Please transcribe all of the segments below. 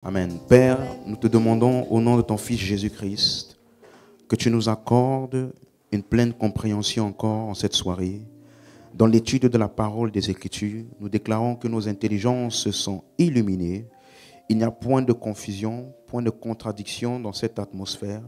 Amen. Père, nous te demandons au nom de ton Fils Jésus-Christ que tu nous accordes une pleine compréhension encore en cette soirée. Dans l'étude de la parole des Écritures, nous déclarons que nos intelligences sont illuminées. Il n'y a point de confusion, point de contradiction dans cette atmosphère.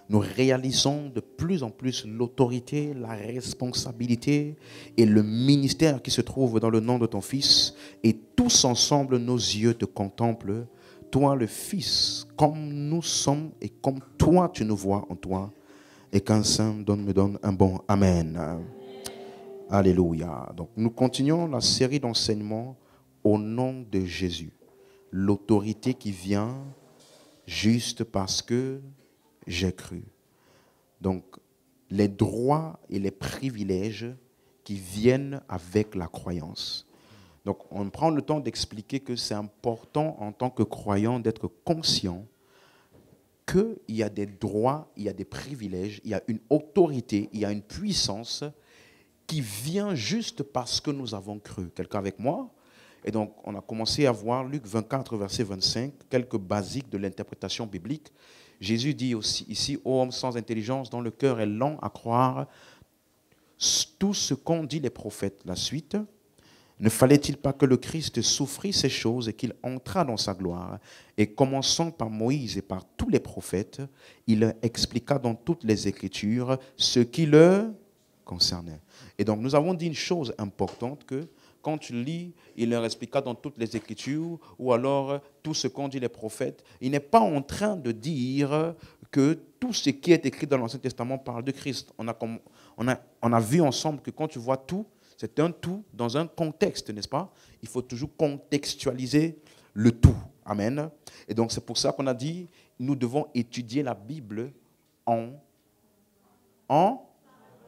Nous réalisons de plus en plus l'autorité, la responsabilité et le ministère qui se trouve dans le nom de ton Fils. Et tous ensemble, nos yeux te contemplent. Toi, le Fils, comme nous sommes et comme toi, tu nous vois en toi. Et qu'un saint me donne un bon Amen. Alléluia. Donc, nous continuons la série d'enseignements au nom de Jésus. L'autorité qui vient juste parce que j'ai cru. Donc, les droits et les privilèges qui viennent avec la croyance. Donc, on prend le temps d'expliquer que c'est important en tant que croyant d'être conscient qu'il y a des droits, il y a des privilèges, il y a une autorité, il y a une puissance qui vient juste parce que nous avons cru. Quelqu'un avec moi? Et donc, on a commencé à voir Luc 24, verset 25, quelques basiques de l'interprétation biblique. Jésus dit aussi ici, ô homme sans intelligence, dont le cœur est lent à croire tout ce qu'ont dit les prophètes. La suite, ne fallait-il pas que le Christ souffrit ces choses et qu'il entrât dans sa gloire? Et commençant par Moïse et par tous les prophètes, il leur expliqua dans toutes les Écritures ce qui le concernait. Et donc, nous avons dit une chose importante que quand tu lis, il leur expliqua dans toutes les Écritures, ou alors tout ce qu'ont dit les prophètes, il n'est pas en train de dire que tout ce qui est écrit dans l'Ancien Testament parle de Christ. On a vu ensemble que quand tu vois tout, c'est un tout dans un contexte, n'est-ce pas? Il faut toujours contextualiser le tout. Amen. Et donc, c'est pour ça qu'on a dit, nous devons étudier la Bible en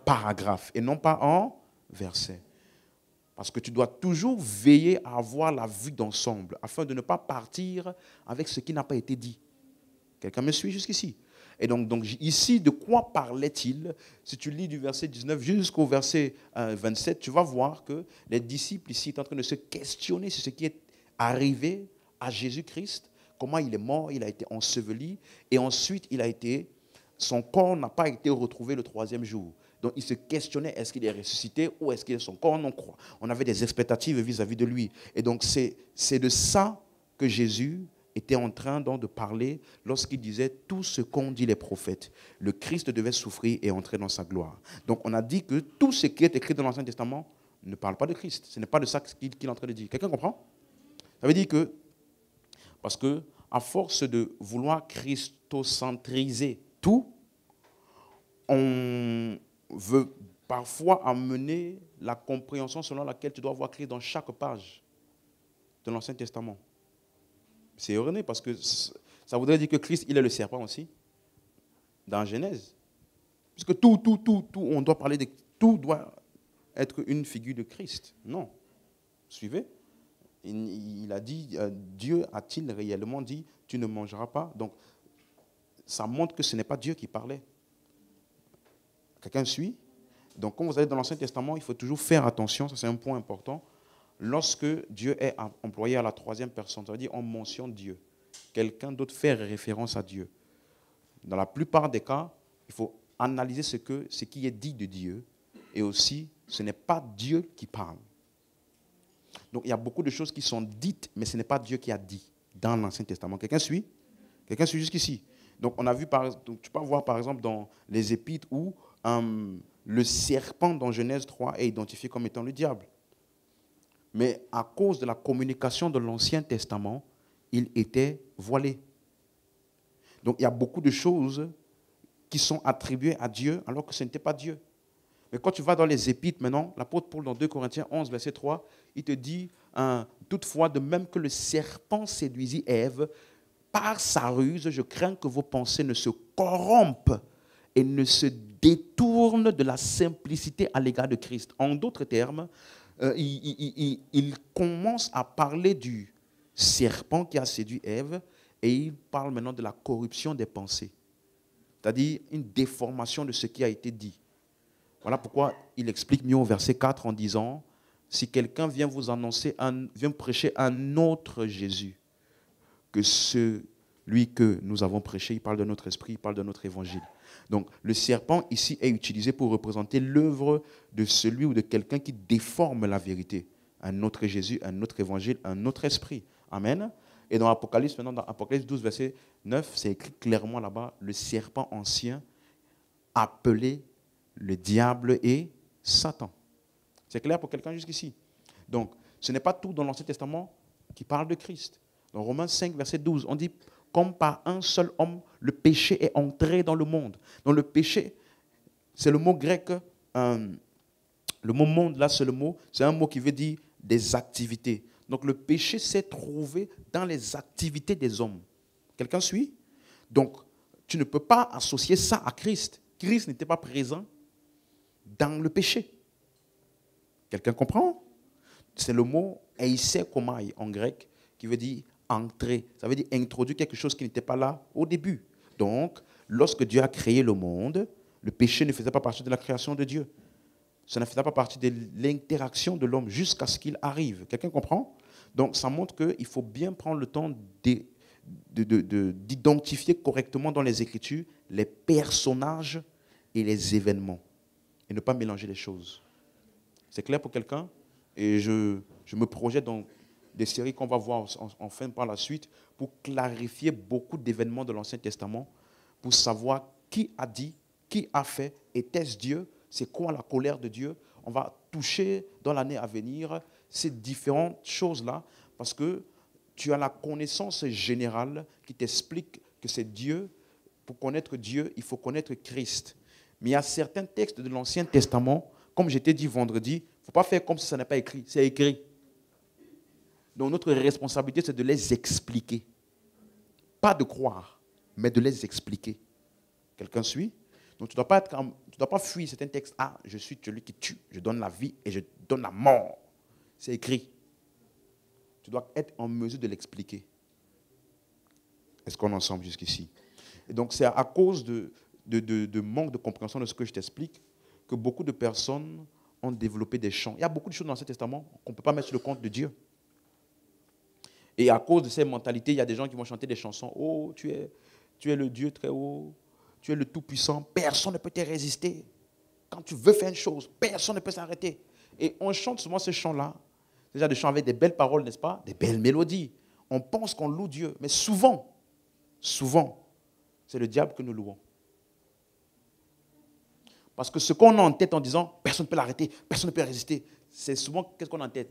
paragraphe et non pas en verset. Parce que tu dois toujours veiller à avoir la vue d'ensemble afin de ne pas partir avec ce qui n'a pas été dit. Quelqu'un me suit jusqu'ici? Et donc ici, de quoi parlait-il? Si tu lis du verset 19 jusqu'au verset 27, tu vas voir que les disciples ici sont en train de se questionner sur ce qui est arrivé à Jésus-Christ, comment il est mort, il a été enseveli, et ensuite son corps n'a pas été retrouvé le troisième jour. Donc, ils se questionnaient, est-ce qu'il est ressuscité ou est-ce qu'il est son corps? On avait des expectatives vis-à-vis de lui. Et donc, c'est de ça que Jésus était en train donc de parler lorsqu'il disait tout ce qu'ont dit les prophètes. Le Christ devait souffrir et entrer dans sa gloire. Donc, on a dit que tout ce qui est écrit dans l'Ancien Testament ne parle pas de Christ. Ce n'est pas de ça qu'il est en train de dire. Quelqu'un comprend? Ça veut dire que, parce que, à force de vouloir christocentriser tout, on veut parfois amener la compréhension selon laquelle tu dois voir Christ dans chaque page de l'Ancien Testament. C'est erroné parce que ça voudrait dire que Christ, il est le serpent aussi, dans Genèse. Puisque tout, on doit parler de tout doit être une figure de Christ. Non. Suivez? Il a dit, Dieu a-t-il réellement dit, tu ne mangeras pas? Donc, ça montre que ce n'est pas Dieu qui parlait. Quelqu'un suit? Donc, quand vous allez dans l'Ancien Testament, il faut toujours faire attention, ça c'est un point important. Lorsque Dieu est employé à la troisième personne, ça veut dire on mentionne Dieu. Quelqu'un d'autre fait référence à Dieu. Dans la plupart des cas, il faut analyser ce qui est dit de Dieu. Et aussi, ce n'est pas Dieu qui parle. Donc, il y a beaucoup de choses qui sont dites, mais ce n'est pas Dieu qui a dit dans l'Ancien Testament. Quelqu'un suit? Quelqu'un suit jusqu'ici? Donc, on a vu, tu peux voir par exemple dans les Épîtres où le serpent dans Genèse 3 est identifié comme étant le diable. Mais à cause de la communication de l'Ancien Testament, il était voilé. Donc il y a beaucoup de choses qui sont attribuées à Dieu alors que ce n'était pas Dieu. Mais quand tu vas dans les Épîtres maintenant, l'apôtre Paul dans 2 Corinthiens 11, verset 3, il te dit, toutefois, de même que le serpent séduisit Ève, par sa ruse, je crains que vos pensées ne se corrompent et ne se détournent de la simplicité à l'égard de Christ. En d'autres termes, il commence à parler du serpent qui a séduit Ève et il parle maintenant de la corruption des pensées. C'est-à-dire une déformation de ce qui a été dit. Voilà pourquoi il explique mieux au verset 4 en disant, si quelqu'un vient vous annoncer, vient prêcher un autre Jésus que celui que nous avons prêché. Il parle de notre esprit, il parle de notre évangile. Donc, le serpent ici est utilisé pour représenter l'œuvre de celui ou de quelqu'un qui déforme la vérité. Un autre Jésus, un autre évangile, un autre esprit. Amen. Et dans Apocalypse, maintenant, dans Apocalypse 12, verset 9, c'est écrit clairement là-bas, le serpent ancien appelé le diable et Satan. C'est clair pour quelqu'un jusqu'ici. Donc, ce n'est pas tout dans l'Ancien Testament qui parle de Christ. Dans Romains 5, verset 12, on dit, comme par un seul homme, le péché est entré dans le monde. Donc le péché, c'est le mot grec, le mot monde, là, c'est le mot, c'est un mot qui veut dire des activités. Donc le péché s'est trouvé dans les activités des hommes. Quelqu'un suit? Donc, tu ne peux pas associer ça à Christ. Christ n'était pas présent dans le péché. Quelqu'un comprend? C'est le mot eisekomai en grec qui veut dire entrer. Ça veut dire introduire quelque chose qui n'était pas là au début. Donc, lorsque Dieu a créé le monde, le péché ne faisait pas partie de la création de Dieu. Ça ne faisait pas partie de l'interaction de l'homme jusqu'à ce qu'il arrive. Quelqu'un comprend? Donc, ça montre qu'il faut bien prendre le temps d'identifier correctement dans les Écritures les personnages et les événements. Et ne pas mélanger les choses. C'est clair pour quelqu'un? Et je me projette dans des séries qu'on va voir enfin par la suite pour clarifier beaucoup d'événements de l'Ancien Testament, pour savoir qui a dit, qui a fait, était-ce Dieu, c'est quoi la colère de Dieu. On va toucher dans l'année à venir ces différentes choses-là parce que tu as la connaissance générale qui t'explique que c'est Dieu. Pour connaître Dieu, il faut connaître Christ. Mais il y a certains textes de l'Ancien Testament, comme je t'ai dit vendredi, il ne faut pas faire comme si ça n'est pas écrit. C'est écrit. Donc notre responsabilité, c'est de les expliquer. Pas de croire, mais de les expliquer. Quelqu'un suit? Donc tu ne dois pas fuir certains textes. Ah, je suis celui qui tue, je donne la vie et je donne la mort. C'est écrit. Tu dois être en mesure de l'expliquer. Est-ce qu'on est ensemble jusqu'ici? Et donc c'est à cause de manque de compréhension de ce que je t'explique que beaucoup de personnes ont développé des chants. Il y a beaucoup de choses dans l'Ancien Testament qu'on ne peut pas mettre sur le compte de Dieu. Et à cause de ces mentalités, il y a des gens qui vont chanter des chansons. Oh, tu es le Dieu très haut, tu es le Tout-Puissant, personne ne peut te résister. Quand tu veux faire une chose, personne ne peut s'arrêter. Et on chante souvent ces chants-là, déjà des chants avec des belles paroles, n'est-ce pas? Des belles mélodies. On pense qu'on loue Dieu, mais souvent, c'est le diable que nous louons. Parce que ce qu'on a en tête en disant, personne ne peut l'arrêter, personne ne peut résister, c'est souvent, qu'est-ce qu'on a en tête?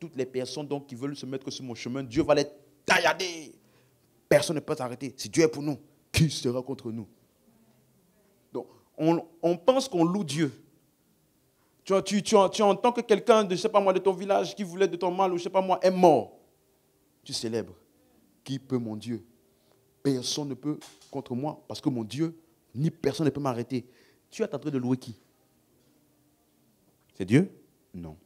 Toutes les personnes donc, qui veulent se mettre sur mon chemin, Dieu va les taillader. Personne ne peut s'arrêter. Si Dieu est pour nous, qui sera contre nous? Donc, on pense qu'on loue Dieu. Tu entends que quelqu'un de, je sais pas moi, de ton village qui voulait de ton mal, ou je sais pas moi, est mort. Tu célèbres. Qui peut mon Dieu? Personne ne peut contre moi, parce que mon Dieu, ni personne ne peut m'arrêter. Tu es en train de louer qui? C'est Dieu? Non.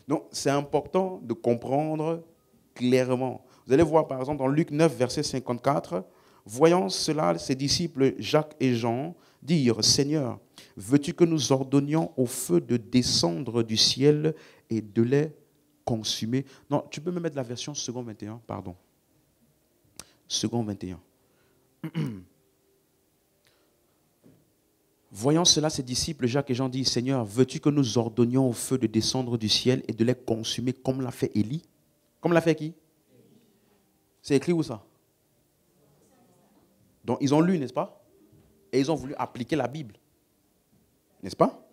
Donc, c'est important de comprendre clairement. Vous allez voir, par exemple, dans Luc 9, verset 54, voyant cela, ses disciples Jacques et Jean dirent, Seigneur, veux-tu que nous ordonnions au feu de descendre du ciel et de les consumer? Non, tu peux me mettre la version second 21, pardon. Second 21. Voyant cela, ses disciples, Jacques et Jean disent, Seigneur, veux-tu que nous ordonnions au feu de descendre du ciel et de les consumer comme l'a fait Élie? Comme l'a fait qui? C'est écrit où ça? Donc ils ont lu, n'est-ce pas? Et ils ont voulu appliquer la Bible. N'est-ce pas?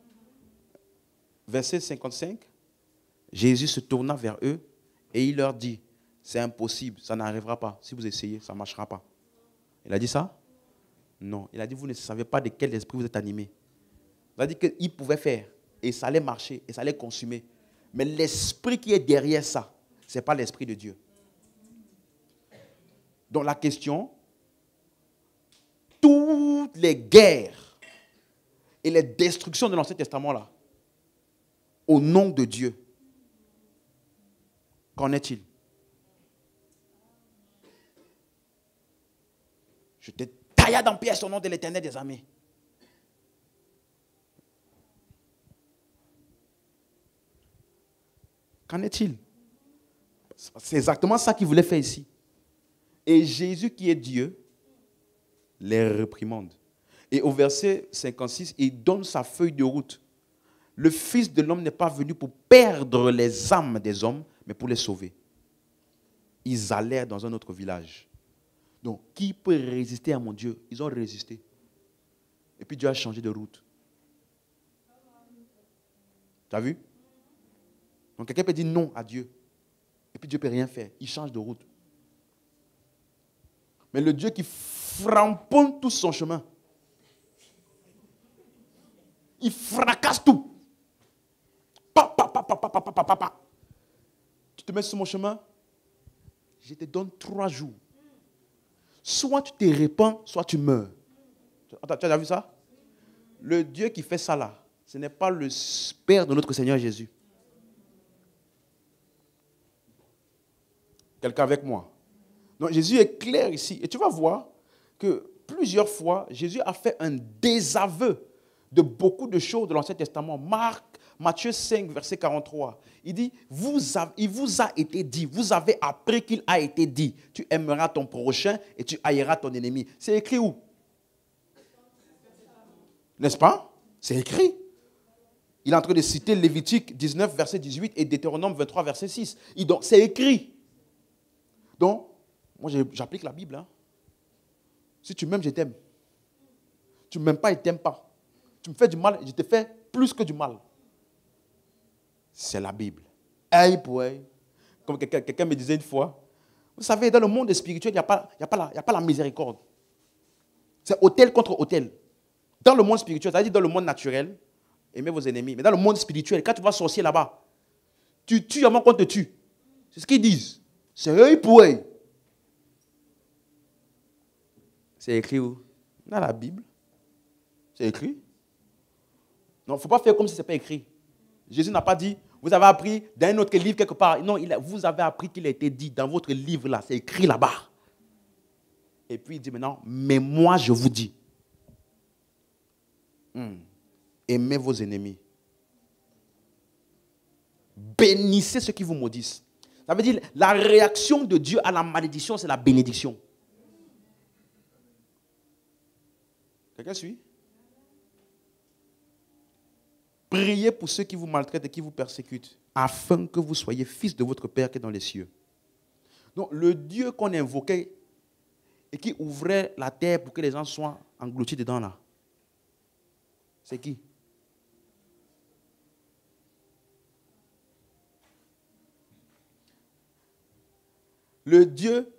Verset 55, Jésus se tourna vers eux et il leur dit, c'est impossible, ça n'arrivera pas. Si vous essayez, ça ne marchera pas. Il a dit ça? Non, il a dit, vous ne savez pas de quel esprit vous êtes animé. Il a dit qu'il pouvait faire, et ça allait marcher, et ça allait consumer. Mais l'esprit qui est derrière ça, ce n'est pas l'esprit de Dieu. Donc la question, toutes les guerres et les destructions de l'Ancien Testament, là, au nom de Dieu, qu'en est-il? Je te taillade en pièces au nom de l'Éternel des armées. Qu'en est-il? C'est exactement ça qu'il voulait faire ici. Et Jésus, qui est Dieu, les réprimande. Et au verset 56, il donne sa feuille de route. Le Fils de l'homme n'est pas venu pour perdre les âmes des hommes, mais pour les sauver. Ils allèrent dans un autre village. Donc, qui peut résister à mon Dieu? Ils ont résisté. Et puis Dieu a changé de route. Tu as vu? Donc, quelqu'un peut dire non à Dieu. Et puis Dieu ne peut rien faire. Il change de route. Mais le Dieu qui framponne tout son chemin, il fracasse tout. Tu te mets sur mon chemin, je te donne 3 jours. Soit tu te répands, soit tu meurs. Tu as déjà vu ça? Le Dieu qui fait ça là, ce n'est pas le Père de notre Seigneur Jésus. Quelqu'un avec moi? Donc Jésus est clair ici. Et tu vas voir que plusieurs fois, Jésus a fait un désaveu de beaucoup de choses de l'Ancien Testament. Matthieu 5, verset 43. Il dit, il vous a été dit, vous avez appris qu'il a été dit, tu aimeras ton prochain et tu haïras ton ennemi. C'est écrit où? N'est-ce pas? C'est écrit. Il est en train de citer Lévitique 19, verset 18 et Deutéronome 23, verset 6. Donc, c'est écrit. Donc, moi, j'applique la Bible. Hein. Si tu m'aimes, je t'aime. Tu ne m'aimes pas, je ne t'aime pas. Tu me fais du mal, je te fais plus que du mal. C'est la Bible. Œil pour œil. Comme quelqu'un me disait une fois, vous savez, dans le monde spirituel, il n'y a pas la miséricorde. C'est autel contre autel. Dans le monde spirituel, c'est-à-dire dans le monde naturel, aimez vos ennemis. Mais dans le monde spirituel, quand tu vas sorcier là-bas, tu tues avant qu'on te tue. C'est ce qu'ils disent. C'est œil pour œil. C'est écrit où? Dans la Bible. C'est écrit. Non, il ne faut pas faire comme si ce n'était pas écrit. Jésus n'a pas dit, vous avez appris dans un autre livre quelque part. Non, vous avez appris qu'il a été dit dans votre livre là. C'est écrit là-bas. Et puis il dit maintenant, mais moi je vous dis. Aimez vos ennemis. Bénissez ceux qui vous maudissent. Ça veut dire, la réaction de Dieu à la malédiction, c'est la bénédiction. Quelqu'un suit? Priez pour ceux qui vous maltraitent et qui vous persécutent, afin que vous soyez fils de votre Père qui est dans les cieux. Donc, le Dieu qu'on invoquait et qui ouvrait la terre pour que les gens soient engloutis dedans là, c'est qui? Le Dieu,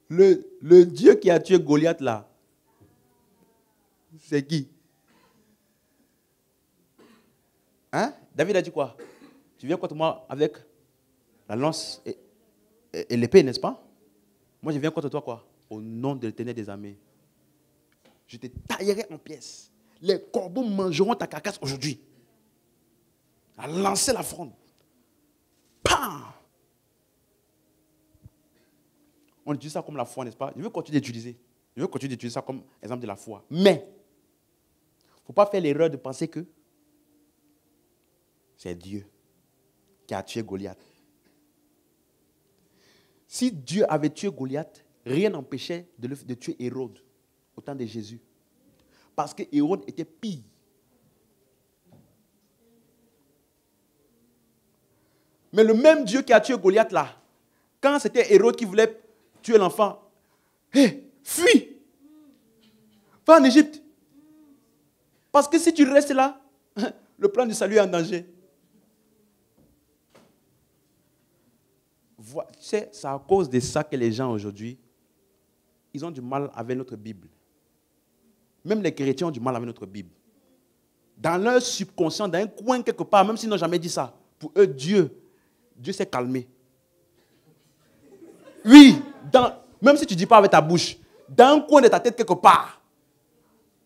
le Dieu qui a tué Goliath là, c'est qui? Hein? David a dit quoi? Tu viens contre moi avec la lance et l'épée, n'est-ce pas? Moi, je viens contre toi quoi? Au nom de l'Éternel des armées. Je te taillerai en pièces. Les corbeaux mangeront ta carcasse aujourd'hui. A lancé la fronde. Pam! On utilise ça comme la foi, n'est-ce pas? Je veux continuer d'utiliser. Je veux continuer d'utiliser ça comme exemple de la foi. Mais, il ne faut pas faire l'erreur de penser que c'est Dieu qui a tué Goliath. Si Dieu avait tué Goliath, rien n'empêchait de tuer Hérode au temps de Jésus. Parce que Hérode était pire. Mais le même Dieu qui a tué Goliath là, quand c'était Hérode qui voulait tuer l'enfant, hé, fuis! Va en Égypte. Parce que si tu restes là, le plan du salut est en danger. C'est à cause de ça que les gens aujourd'hui, ils ont du mal avec notre Bible. Même les chrétiens ont du mal avec notre Bible. Dans leur subconscient, dans un coin quelque part, même s'ils n'ont jamais dit ça, pour eux, Dieu s'est calmé. Oui, même si tu ne dis pas avec ta bouche, dans un coin de ta tête quelque part,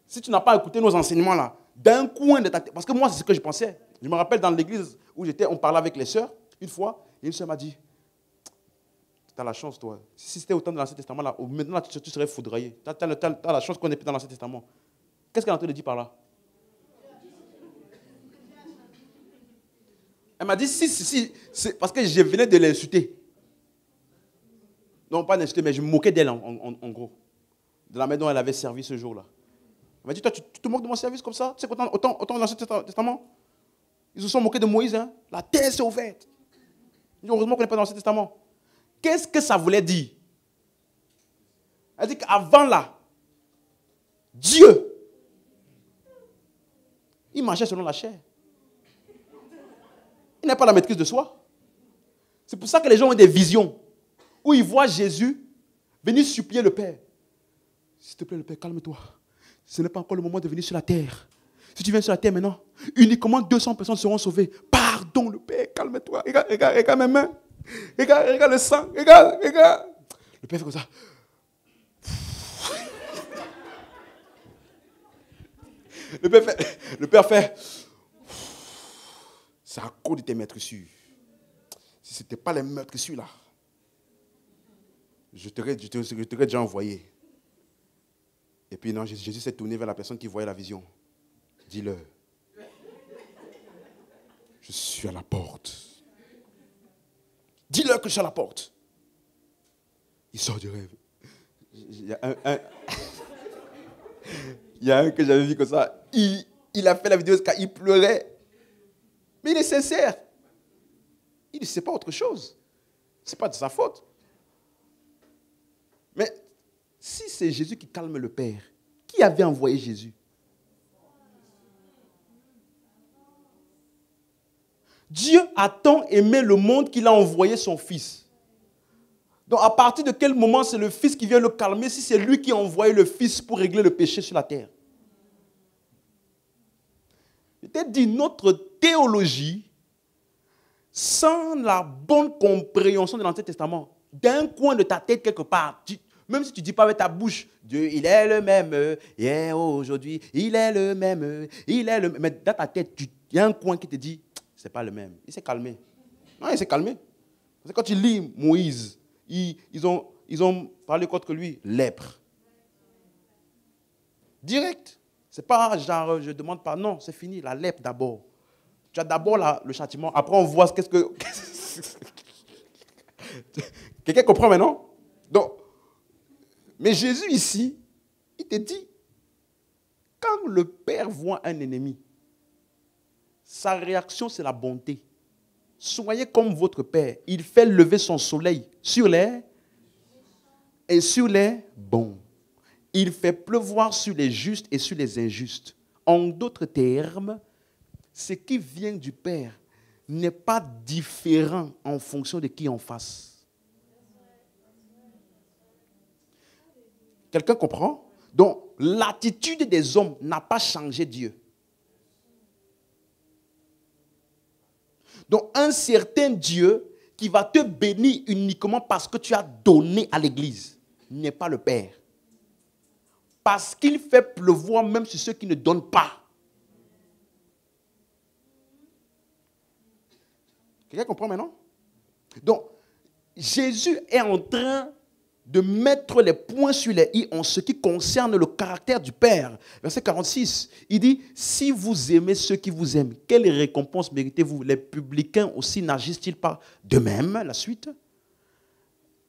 si tu n'as pas écouté nos enseignements là, dans un coin de ta tête, parce que moi c'est ce que je pensais. Je me rappelle dans l'église où j'étais, on parlait avec les sœurs, une fois, et une sœur m'a dit, tu as la chance toi, si c'était autant de l'Ancien Testament là, maintenant tu serais foudroyé. Tu as la chance qu'on n'est plus dans l'Ancien Testament. Qu'est-ce qu'elle est en train de dire par là? Elle m'a dit, si, c'est parce que je venais de l'insulter. Non, pas l'insulter, mais je me moquais d'elle en gros. De la manière dont elle avait servi ce jour-là. Elle m'a dit, toi, tu te moques de mon service comme ça? Tu sais qu'autant dans l'Ancien Testament, ils se sont moqués de Moïse. Hein? La terre s'est ouverte. Heureusement qu'on n'est pas dans l'Ancien Testament. Qu'est-ce que ça voulait dire? Elle dit qu'avant là, Dieu, il marchait selon la chair. Il n'a pas la maîtrise de soi. C'est pour ça que les gens ont des visions où ils voient Jésus venir supplier le Père. S'il te plaît, le Père, calme-toi. Ce n'est pas encore le moment de venir sur la terre. Si tu viens sur la terre maintenant, uniquement 200 personnes seront sauvées. Pardon, le Père, calme-toi. Regarde mes mains. Regarde le sang. Regarde. Le Père fait comme ça. Le Père fait. C'est à cause de tes meurtrissures. Si ce n'était pas les meurtrissures là, je t'aurais déjà envoyé. Et puis non, Jésus s'est tourné vers la personne qui voyait la vision. Dis-leur, je suis à la porte. Dis-leur que je suis à la porte. Il sort du rêve. Il y a un que j'avais vu comme ça. Il a fait la vidéo quand il pleurait. Mais il est sincère. Il ne sait pas autre chose. Ce n'est pas de sa faute. Mais si c'est Jésus qui calme le Père, qui avait envoyé Jésus? Dieu a tant aimé le monde qu'il a envoyé son Fils. Donc à partir de quel moment c'est le Fils qui vient le calmer si c'est lui qui a envoyé le Fils pour régler le péché sur la terre? Je t'ai dit, notre théologie, sans la bonne compréhension de l'Ancien Testament, d'un coin de ta tête quelque part, même si tu ne dis pas avec ta bouche, Dieu, il est le même, hier, aujourd'hui, il est le même, mais dans ta tête, il y a un coin qui te dit, c'est pas le même. Il s'est calmé. Non, il s'est calmé. Parce que quand tu lis Moïse, ils ont parlé contre lui, lèpre. Direct. C'est pas genre, je demande pas, non, c'est fini, la lèpre d'abord. Tu as d'abord le châtiment, après on voit qu'est-ce que... Quelqu'un comprend maintenant? Donc, mais Jésus ici, il te dit, quand le Père voit un ennemi, sa réaction c'est la bonté. Soyez comme votre Père, il fait lever son soleil sur les et sur les bons. Il fait pleuvoir sur les justes et sur les injustes. En d'autres termes, ce qui vient du Père n'est pas différent en fonction de qui en face. Quelqu'un comprend? Donc, l'attitude des hommes n'a pas changé Dieu. Donc, un certain Dieu qui va te bénir uniquement parce que tu as donné à l'Église n'est pas le Père. Parce qu'il fait pleuvoir même sur ceux qui ne donnent pas. Quelqu'un comprend maintenant? Donc, Jésus est en train de mettre les points sur les i en ce qui concerne le caractère du Père. Verset 46, il dit, si vous aimez ceux qui vous aiment, quelle récompense méritez-vous? Les publicains aussi n'agissent-ils pas de même? La suite.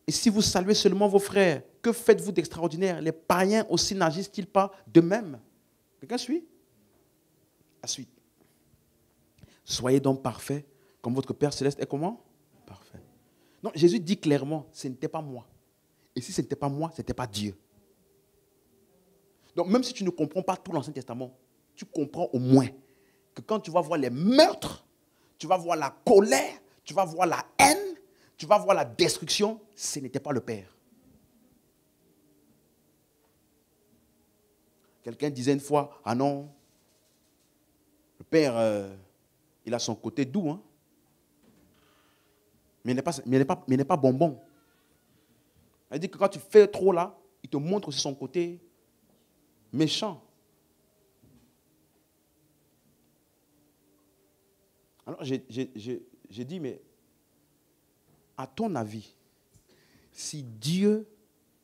Et si vous saluez seulement vos frères, que faites-vous d'extraordinaire? Les païens aussi n'agissent-ils pas de même? Quelqu'un suit? La suite. Soyez donc parfaits, comme votre Père céleste est comment? Parfait. Non, Jésus dit clairement, ce n'était pas moi. Et si ce n'était pas moi, ce n'était pas Dieu. Donc même si tu ne comprends pas tout l'Ancien Testament, tu comprends au moins que quand tu vas voir les meurtres, tu vas voir la colère, tu vas voir la haine, tu vas voir la destruction, ce n'était pas le Père. Quelqu'un disait une fois, ah non, le Père, il a son côté doux, hein? Mais il n'est pas bonbon. Il dit que quand tu fais trop là, il te montre aussi son côté méchant. Alors j'ai dit, mais à ton avis, si Dieu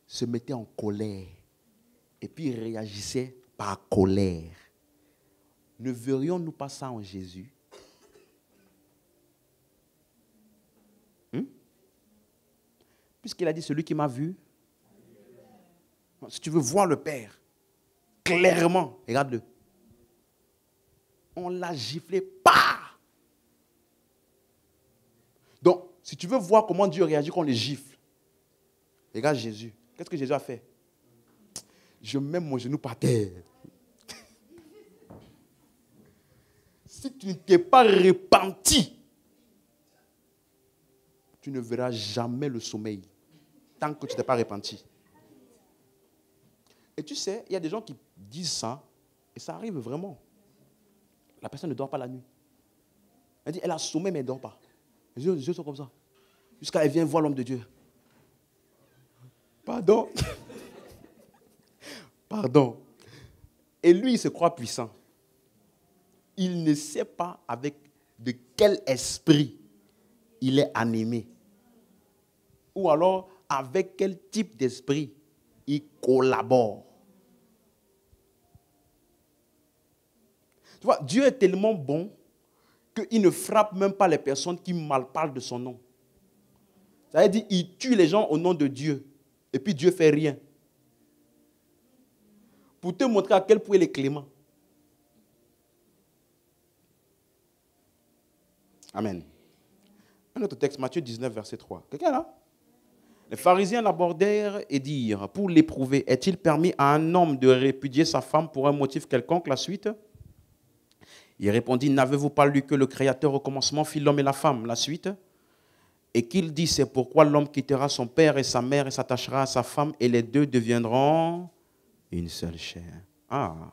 se mettait en colère et puis réagissait par colère, ne verrions-nous pas ça en Jésus? Puisqu'il a dit celui qui m'a vu. Si tu veux voir le Père, clairement, regarde-le. On l'a giflé, pas. Donc, si tu veux voir comment Dieu réagit quand on le gifle, regarde Jésus. Qu'est-ce que Jésus a fait? Je mets mon genou par terre. Si tu ne t'es pas repenti, tu ne verras jamais le sommeil tant que tu ne t'es pas repenti. Et tu sais, il y a des gens qui disent ça, et ça arrive vraiment. La personne ne dort pas la nuit. Elle dit, elle a sommeil, mais elle ne dort pas. Les yeux sont comme ça. Jusqu'à elle vient voir l'homme de Dieu. Pardon. Pardon. Et lui, il se croit puissant. Il ne sait pas avec de quel esprit il est animé. Ou alors, avec quel type d'esprit il collabore. Tu vois, Dieu est tellement bon qu'il ne frappe même pas les personnes qui mal parlent de son nom. Ça veut dire qu'il tue les gens au nom de Dieu. Et puis Dieu ne fait rien. Pour te montrer à quel point il est clément. Amen. Un autre texte, Matthieu 19, verset 3. Quelqu'un là? Les pharisiens l'abordèrent et dirent, pour l'éprouver, est-il permis à un homme de répudier sa femme pour un motif quelconque? La suite. Il répondit, n'avez-vous pas lu que le Créateur au commencement fit l'homme et la femme? La suite. Et qu'il dit, c'est pourquoi l'homme quittera son père et sa mère et s'attachera à sa femme et les deux deviendront une seule chair. Ah.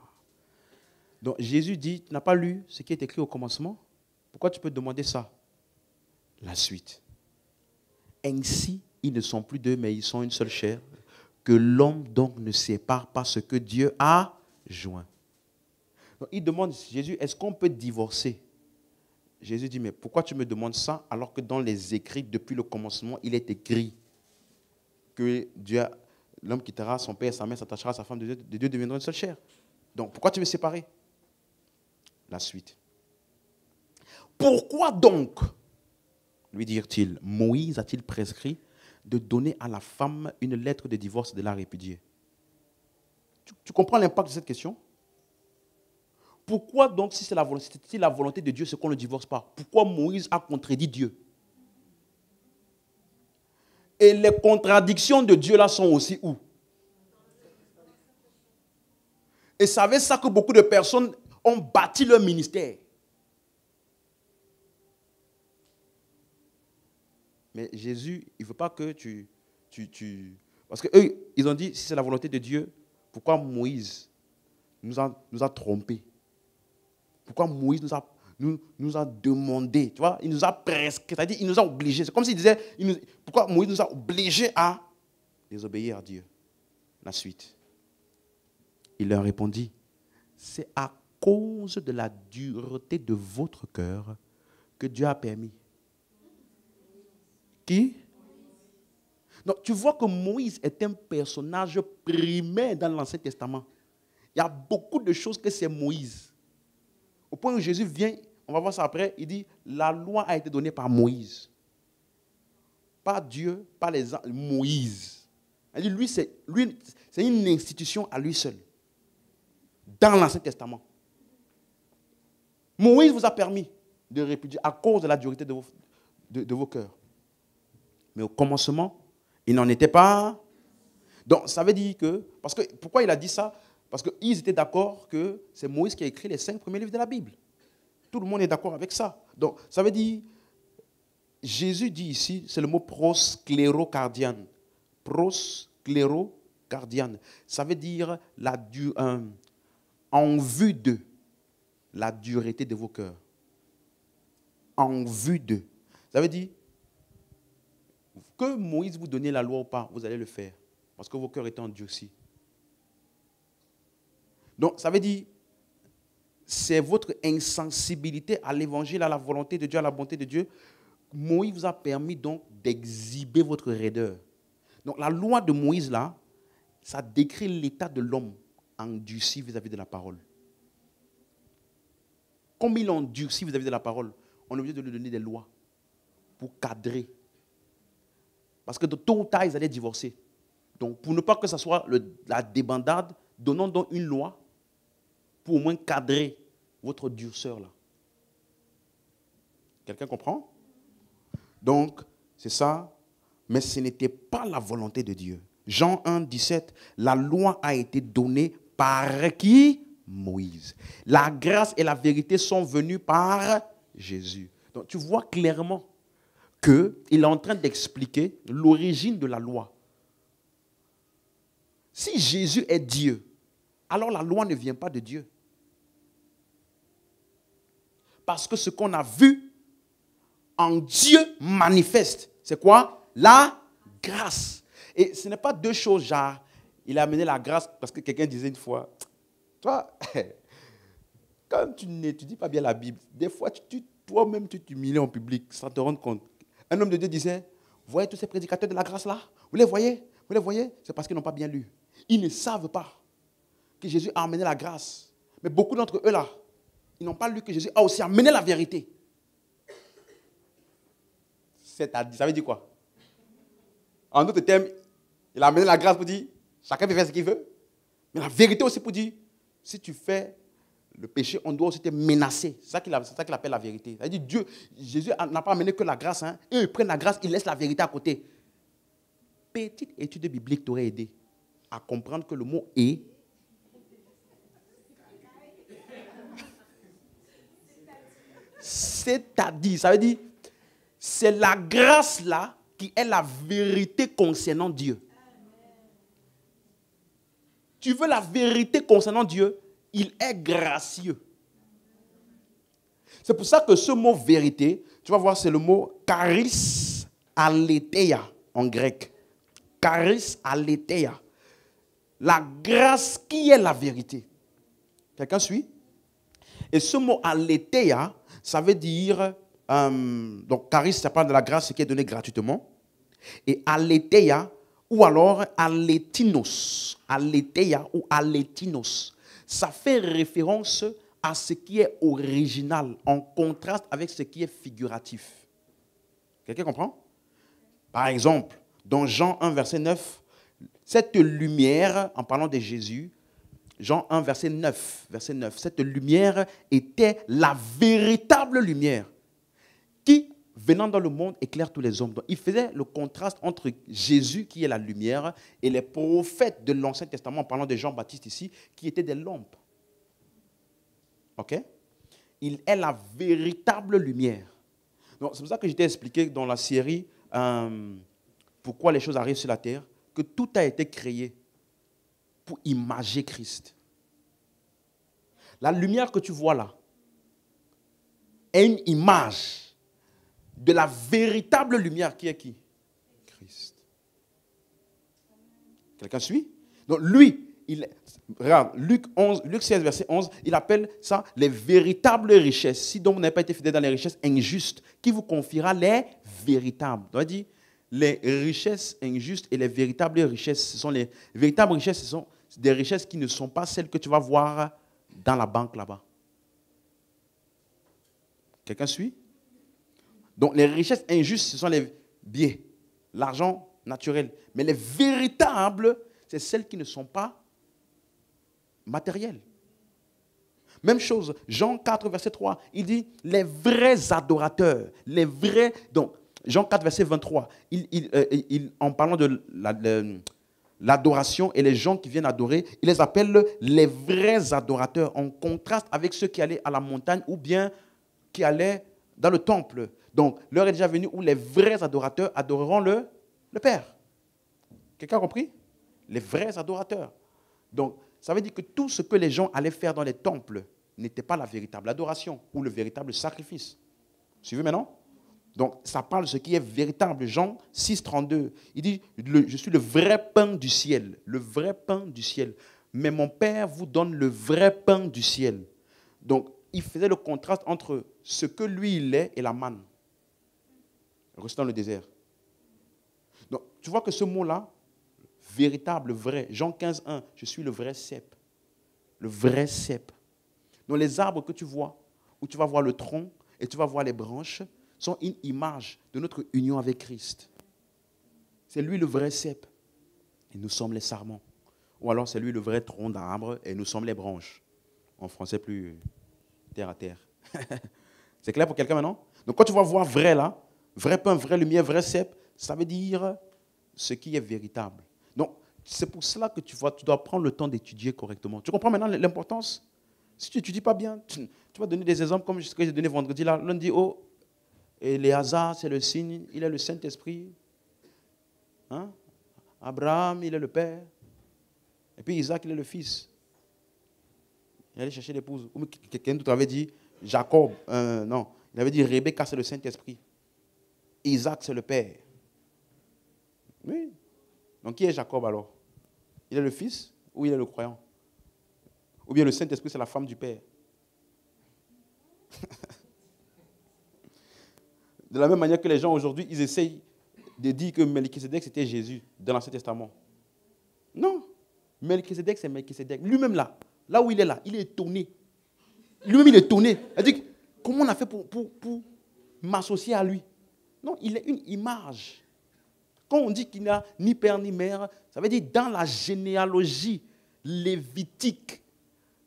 Donc Jésus dit, tu n'as pas lu ce qui est écrit au commencement? Pourquoi tu peux demander ça? La suite. Ainsi, ils ne sont plus deux, mais ils sont une seule chair. Que l'homme donc ne sépare pas ce que Dieu a joint. Donc, il demande, Jésus, est-ce qu'on peut divorcer? Jésus dit, mais pourquoi tu me demandes ça alors que dans les écrits, depuis le commencement, il est écrit que l'homme quittera son père et sa mère, s'attachera à sa femme, de Dieu deviendront une seule chair. Donc, pourquoi tu veux séparer? La suite. Pourquoi donc, lui dirent-ils, Moïse a-t-il prescrit de donner à la femme une lettre de divorce et de la répudier? Tu comprends l'impact de cette question? Pourquoi donc, si c'est la volonté de Dieu, c'est qu'on ne divorce pas? Pourquoi Moïse a contredit Dieu? Et les contradictions de Dieu là sont aussi où? Et savez ça que beaucoup de personnes ont bâti leur ministère. Mais Jésus, il ne veut pas que tu... Parce qu'eux, ils ont dit, si c'est la volonté de Dieu, pourquoi Moïse nous a trompés? Pourquoi Moïse nous a demandé, tu vois, il nous a presque, c'est-à-dire il nous a obligés. C'est comme s'il disait, pourquoi Moïse nous a obligés à désobéir à Dieu? La suite. Il leur répondit, c'est à cause de la dureté de votre cœur que Dieu a permis. Qui? Donc, tu vois que Moïse est un personnage primaire dans l'Ancien Testament. Il y a beaucoup de choses que c'est Moïse. Au point où Jésus vient, on va voir ça après, il dit, la loi a été donnée par Moïse. Pas Dieu, pas les gens, Moïse. Il dit, lui, c'est une institution à lui seul. Dans l'Ancien Testament. Moïse vous a permis de répudier à cause de la dureté de vos cœurs. Mais au commencement, il n'en était pas. Donc, ça veut dire que... Pourquoi il a dit ça? Parce qu'ils étaient d'accord que c'est Moïse qui a écrit les 5 premiers livres de la Bible. Tout le monde est d'accord avec ça. Donc, ça veut dire... Jésus dit ici, c'est le mot prosclérocardian. Prosclérocardian. Ça veut dire en vue de la dureté de vos cœurs. En vue de. Ça veut dire que Moïse vous donnait la loi ou pas, vous allez le faire. Parce que vos cœurs étaient endurcis. Donc, ça veut dire, c'est votre insensibilité à l'évangile, à la volonté de Dieu, à la bonté de Dieu. Moïse vous a permis donc d'exhiber votre raideur. Donc, la loi de Moïse, là, ça décrit l'état de l'homme endurci vis-à-vis de la parole. Comme il endurci vis-à-vis de la parole, on est obligé de lui donner des lois pour cadrer. Parce que de tôt ou tard, ils allaient divorcer. Donc, pour ne pas que ce soit la débandade, donnons donc une loi pour au moins cadrer votre durceur là. Quelqu'un comprend? Donc, c'est ça. Mais ce n'était pas la volonté de Dieu. Jean 1, 17, la loi a été donnée par qui? Moïse. La grâce et la vérité sont venues par Jésus. Donc, tu vois clairement qu'il est en train d'expliquer l'origine de la loi. Si Jésus est Dieu, alors la loi ne vient pas de Dieu. Parce que ce qu'on a vu en Dieu manifeste, c'est quoi? La grâce. Et ce n'est pas deux choses, genre, il a amené la grâce parce que quelqu'un disait une fois, toi, quand tu n'étudies pas bien la Bible, des fois, toi-même, tu t'humilies en public sans te rendre compte. Un homme de Dieu disait, vous voyez tous ces prédicateurs de la grâce là? Vous les voyez? Vous les voyez? C'est parce qu'ils n'ont pas bien lu. Ils ne savent pas que Jésus a amené la grâce. Mais beaucoup d'entre eux là, ils n'ont pas lu que Jésus a aussi amené la vérité. C'est-à-dire, ça veut dire quoi? En d'autres termes, il a amené la grâce pour dire, chacun peut faire ce qu'il veut. Mais la vérité aussi pour dire, si tu fais le péché, on doit aussi te menacer. C'est ça qu'il appelle la vérité. C'est-à-dire, Dieu, Jésus n'a pas amené que la grâce. Hein. Eux, ils prennent la grâce, ils laissent la vérité à côté. Petite étude biblique t'aurait aidé à comprendre que le mot « est » c'est-à-dire, ça veut dire, c'est la grâce là qui est la vérité concernant Dieu. Tu veux la vérité concernant Dieu, il est gracieux. C'est pour ça que ce mot vérité, tu vas voir, c'est le mot charis aletheia en grec. Charis aletheia. La grâce qui est la vérité. Quelqu'un suit? Et ce mot aletheia, ça veut dire, donc charis, ça parle de la grâce qui est donnée gratuitement. Et aletheia, ou alors alethinos, aletheia ou alethinos, ça fait référence à ce qui est original, en contraste avec ce qui est figuratif. Quelqu'un comprend? Par exemple, dans Jean 1, verset 9, cette lumière, en parlant de Jésus, Jean 1, verset 9, cette lumière était la véritable lumière qui, venant dans le monde, éclaire tous les hommes. Donc, il faisait le contraste entre Jésus, qui est la lumière, et les prophètes de l'Ancien Testament, en parlant de Jean-Baptiste ici, qui étaient des lampes. OK? Il est la véritable lumière. Donc, c'est pour ça que je t'ai expliqué dans la série pourquoi les choses arrivent sur la terre, que tout a été créé pour imager Christ. La lumière que tu vois là est une image de la véritable lumière qui est qui? Christ. Quelqu'un suit? Donc lui, regarde, Luc 16, verset 11, il appelle ça les véritables richesses. Si donc vous n'avez pas été fidèle dans les richesses injustes, qui vous confiera les véritables. Donc il dit, les richesses injustes et les véritables richesses, ce sont les véritables richesses, ce sont des richesses qui ne sont pas celles que tu vas voir dans la banque là-bas. Quelqu'un suit? Donc les richesses injustes, ce sont les biens, l'argent naturel. Mais les véritables, c'est celles qui ne sont pas matérielles. Même chose, Jean 4, verset 3, il dit les vrais adorateurs, les vrais... Donc, Jean 4, verset 23, en parlant de l'adoration et les gens qui viennent adorer, il les appelle les vrais adorateurs, en contraste avec ceux qui allaient à la montagne ou bien qui allaient dans le temple. Donc, l'heure est déjà venue où les vrais adorateurs adoreront le Père. Quelqu'un a compris? Les vrais adorateurs. Donc, ça veut dire que tout ce que les gens allaient faire dans les temples n'était pas la véritable adoration ou le véritable sacrifice. Suivez maintenant? Donc, ça parle de ce qui est véritable. Jean 6, 32, il dit, je suis le vrai pain du ciel. Le vrai pain du ciel. Mais mon Père vous donne le vrai pain du ciel. Donc, il faisait le contraste entre ce que lui, il est et la manne. Restant dans le désert. Donc, tu vois que ce mot-là, véritable, vrai, Jean 15, 1, je suis le vrai cep. Le vrai cep. Donc, les arbres que tu vois, où tu vas voir le tronc et tu vas voir les branches, sont une image de notre union avec Christ. c'est lui le vrai cep et nous sommes les sarments. Ou alors c'est lui le vrai tronc d'arbre et nous sommes les branches. En français plus terre à terre. C'est clair pour quelqu'un maintenant? Donc quand tu vas voir vrai là, vrai pain, vraie lumière, vrai cep, ça veut dire ce qui est véritable. Donc c'est pour cela que tu dois prendre le temps d'étudier correctement. Tu comprends maintenant l'importance? Si tu n'étudies pas bien, tu vas donner des exemples comme ce que j'ai donné vendredi là. L'un dit, oh, et les hasards, c'est le signe, il est le Saint-Esprit. Hein? Abraham, il est le père. Et puis Isaac, il est le fils. Il allait chercher l'épouse. Ou quelqu'un d'autre avait dit Jacob. Non, il avait dit Rebecca, c'est le Saint-Esprit. Isaac, c'est le père. Oui. Donc qui est Jacob alors? Il est le fils ou il est le croyant? Ou bien le Saint-Esprit, c'est la femme du père? De la même manière que les gens aujourd'hui, ils essayent de dire que Melchisedec, c'était Jésus dans l'Ancien Testament. Non. Melchisedec, c'est Melchisedec. Lui-même là où il est là, il est étonné. Lui-même, il est étonné. Il dit, comment on a fait pour m'associer à lui? Non, il est une image. Quand on dit qu'il n'a ni père ni mère, ça veut dire dans la généalogie lévitique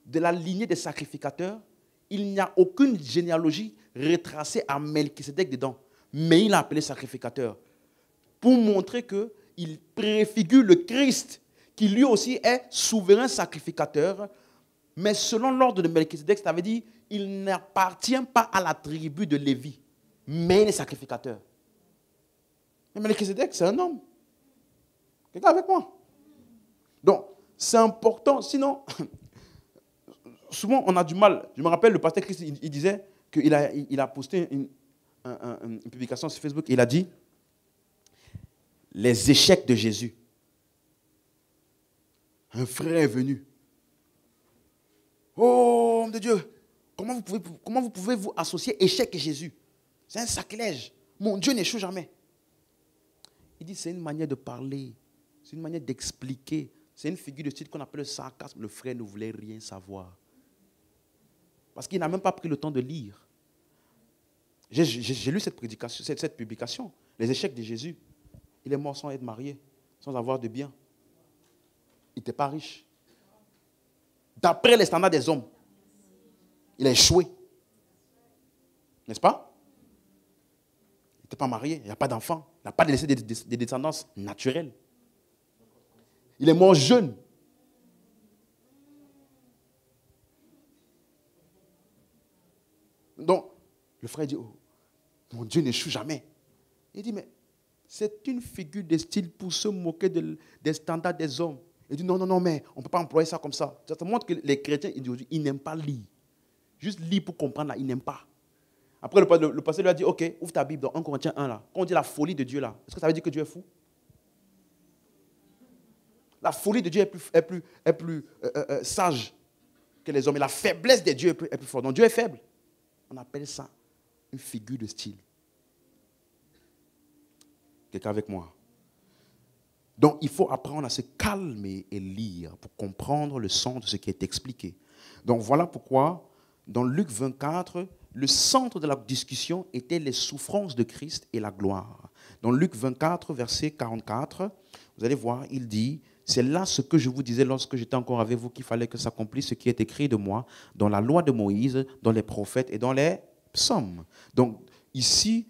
de la lignée des sacrificateurs, il n'y a aucune généalogie retracée à Melchisedec dedans. Mais il a appelé sacrificateur pour montrer qu'il préfigure le Christ, qui lui aussi est souverain sacrificateur, mais selon l'ordre de Melchisedec, ça veut dire qu'il n'appartient pas à la tribu de Lévi, mais il est sacrificateur. Mais Melchisedec, c'est un homme. Quelqu'un avec moi? Donc, c'est important, sinon, souvent on a du mal. Je me rappelle, le pasteur Christ, il disait qu'il a posté une publication sur Facebook, il a dit les échecs de Jésus. Un frère est venu. Oh, homme de Dieu, comment vous pouvez vous associer échec et Jésus? C'est un sacrilège. Mon Dieu n'échoue jamais. Il dit c'est une manière de parler, c'est une manière d'expliquer, c'est une figure de style qu'on appelle le sarcasme. Le frère ne voulait rien savoir. Parce qu'il n'a même pas pris le temps de lire. J'ai lu cette publication, les échecs de Jésus. Il est mort sans être marié, sans avoir de biens. Il n'était pas riche. D'après les standards des hommes, il a échoué. N'est-ce pas? Il n'était pas marié, il n'y a pas d'enfant, il n'a pas laissé des descendances naturelles. Il est mort jeune. Donc, le frère dit, oh, mon Dieu n'échoue jamais. Il dit, mais c'est une figure de style pour se moquer des standards des hommes. Il dit, non, mais on ne peut pas employer ça comme ça. Ça montre que les chrétiens, ils n'aiment pas lire. Juste lire pour comprendre, là, ils n'aiment pas. Après, le pasteur lui a dit, ok, ouvre ta Bible dans 1 Corinthiens 1, là. Quand on dit la folie de Dieu, là, est-ce que ça veut dire que Dieu est fou? La folie de Dieu est plus sage que les hommes. Et la faiblesse de Dieu est plus forte. Donc Dieu est faible. On appelle ça une figure de style. Quelqu'un avec moi? Donc il faut apprendre à se calmer et lire pour comprendre le sens de ce qui est expliqué. Donc voilà pourquoi, dans Luc 24, le centre de la discussion était les souffrances de Christ et la gloire. Dans Luc 24, verset 44, vous allez voir, il dit, c'est là ce que je vous disais lorsque j'étais encore avec vous, qu'il fallait que s'accomplisse ce qui est écrit de moi dans la loi de Moïse, dans les prophètes et dans les psaumes. Donc ici,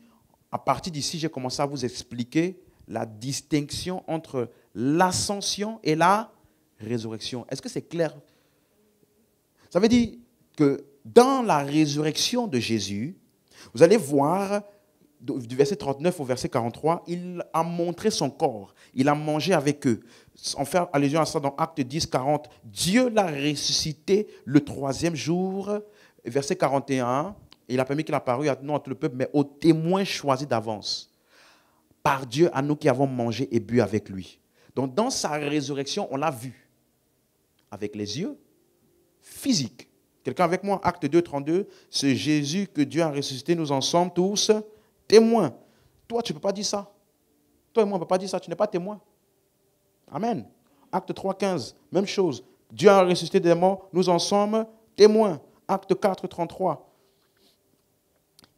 à partir d'ici, j'ai commencé à vous expliquer la distinction entre l'ascension et la résurrection. Est-ce que c'est clair? Ça veut dire que dans la résurrection de Jésus, vous allez voir, du verset 39 au verset 43, il a montré son corps, il a mangé avec eux. On fait allusion à ça dans Actes 10, 40. Dieu l'a ressuscité le 3e jour, verset 41. Il a permis qu'il apparût non à tout le peuple, mais aux témoins choisis d'avance. Par Dieu, à nous qui avons mangé et bu avec lui. Donc, dans sa résurrection, on l'a vu. Avec les yeux physiques. Quelqu'un avec moi? Acte 2, 32. Ce Jésus que Dieu a ressuscité, nous en sommes tous témoins. Toi, tu ne peux pas dire ça. Toi et moi, on ne peut pas dire ça. Tu n'es pas témoin. Amen. Acte 3, 15. Même chose. Dieu a ressuscité des morts, nous en sommes témoins. Acte 4, 33.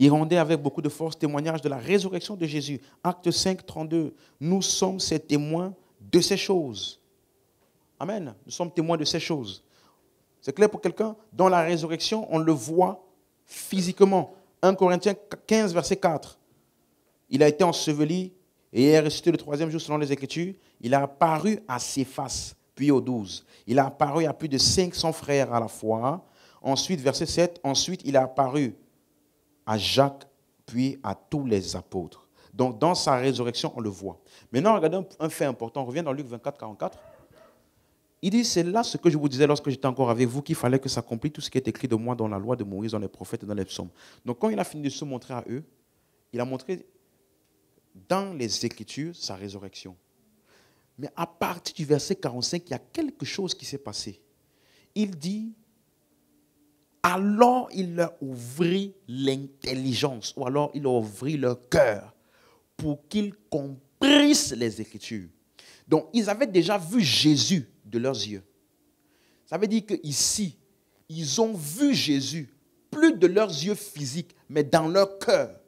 Il rendait avec beaucoup de force témoignage de la résurrection de Jésus. Acte 5, 32. Nous sommes ces témoins de ces choses. Amen. Nous sommes témoins de ces choses. C'est clair pour quelqu'un? Dans la résurrection, on le voit physiquement. 1 Corinthiens 15, verset 4. Il a été enseveli et est ressuscité le troisième jour selon les Écritures. Il a apparu à Céphas, puis aux 12. Il a apparu à plus de 500 frères à la fois. Ensuite, verset 7, ensuite il a apparu à Jacques, puis à tous les apôtres. Donc, dans sa résurrection, on le voit. Maintenant, regardez un fait important. On revient dans Luc 24, 44. Il dit, c'est là ce que je vous disais lorsque j'étais encore avec vous, qu'il fallait que s'accomplisse tout ce qui est écrit de moi dans la loi de Moïse, dans les prophètes et dans les psaumes. Donc, quand il a fini de se montrer à eux, il a montré dans les Écritures sa résurrection. Mais à partir du verset 45, il y a quelque chose qui s'est passé. Il dit, alors il leur ouvrit l'intelligence, ou alors il leur ouvrit leur cœur, pour qu'ils comprissent les Écritures. Donc, ils avaient déjà vu Jésus de leurs yeux. Ça veut dire qu'ici, ils ont vu Jésus, plus de leurs yeux physiques, mais dans leur cœur.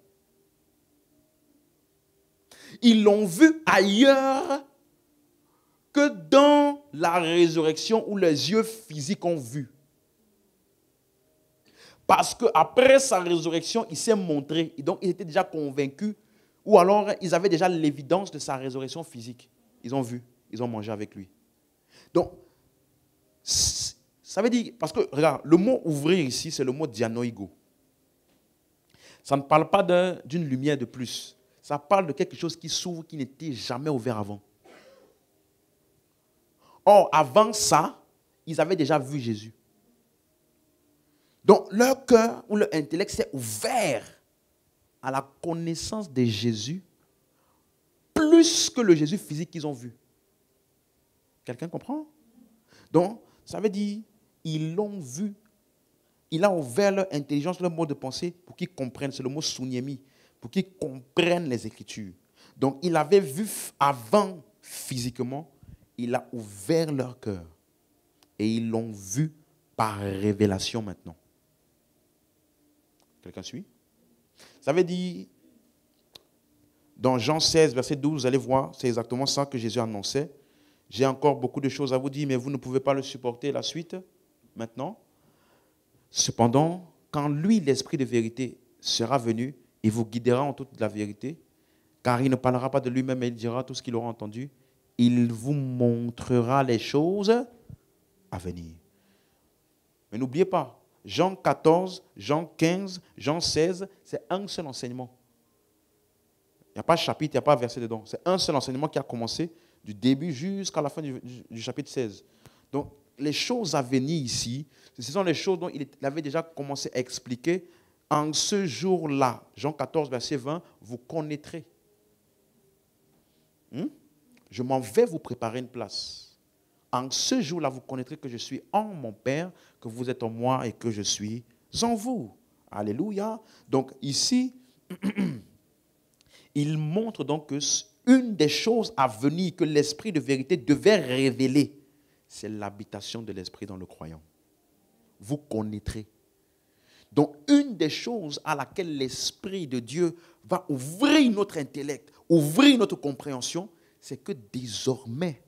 Ils l'ont vu ailleurs que dans la résurrection où les yeux physiques ont vu. Parce qu'après sa résurrection, il s'est montré. Et donc, ils étaient déjà convaincus. Ou alors, ils avaient déjà l'évidence de sa résurrection physique. Ils ont vu. Ils ont mangé avec lui. Donc, ça veut dire... Parce que, regarde, le mot ouvrir ici, c'est le mot dianoigo. Ça ne parle pas d'une lumière de plus. Ça parle de quelque chose qui s'ouvre, qui n'était jamais ouvert avant. Or, avant ça, ils avaient déjà vu Jésus. Donc, leur cœur ou leur intellect s'est ouvert à la connaissance de Jésus plus que le Jésus physique qu'ils ont vu. Quelqu'un comprend? Donc, ça veut dire, ils l'ont vu. Il a ouvert leur intelligence, leur mode de pensée pour qu'ils comprennent. C'est le mot sunyemi, pour qu'ils comprennent les Écritures. Donc, il avait vu avant physiquement, il a ouvert leur cœur. Et ils l'ont vu par révélation maintenant. Quelqu'un suit? Ça veut dire, dans Jean 16, verset 12, vous allez voir, c'est exactement ça que Jésus annonçait. J'ai encore beaucoup de choses à vous dire, mais vous ne pouvez pas le supporter. La suite, maintenant. Cependant, quand lui, l'Esprit de vérité, sera venu, il vous guidera en toute la vérité, car il ne parlera pas de lui-même, mais il dira tout ce qu'il aura entendu. Il vous montrera les choses à venir. Mais n'oubliez pas, Jean 14, Jean 15, Jean 16, c'est un seul enseignement. Il n'y a pas de chapitre, il n'y a pas de verset dedans. C'est un seul enseignement qui a commencé du début jusqu'à la fin du chapitre 16. Donc, les choses à venir ici, ce sont les choses dont il avait déjà commencé à expliquer. En ce jour-là, Jean 14, verset 20, vous connaîtrez. Je m'en vais vous préparer une place. En ce jour-là, vous connaîtrez que je suis en mon Père, que vous êtes en moi et que je suis en vous. Alléluia. Donc ici, il montre donc que une des choses à venir que l'Esprit de vérité devait révéler, c'est l'habitation de l'Esprit dans le croyant. Vous connaîtrez. Donc, une des choses à laquelle l'Esprit de Dieu va ouvrir notre intellect, ouvrir notre compréhension, c'est que désormais,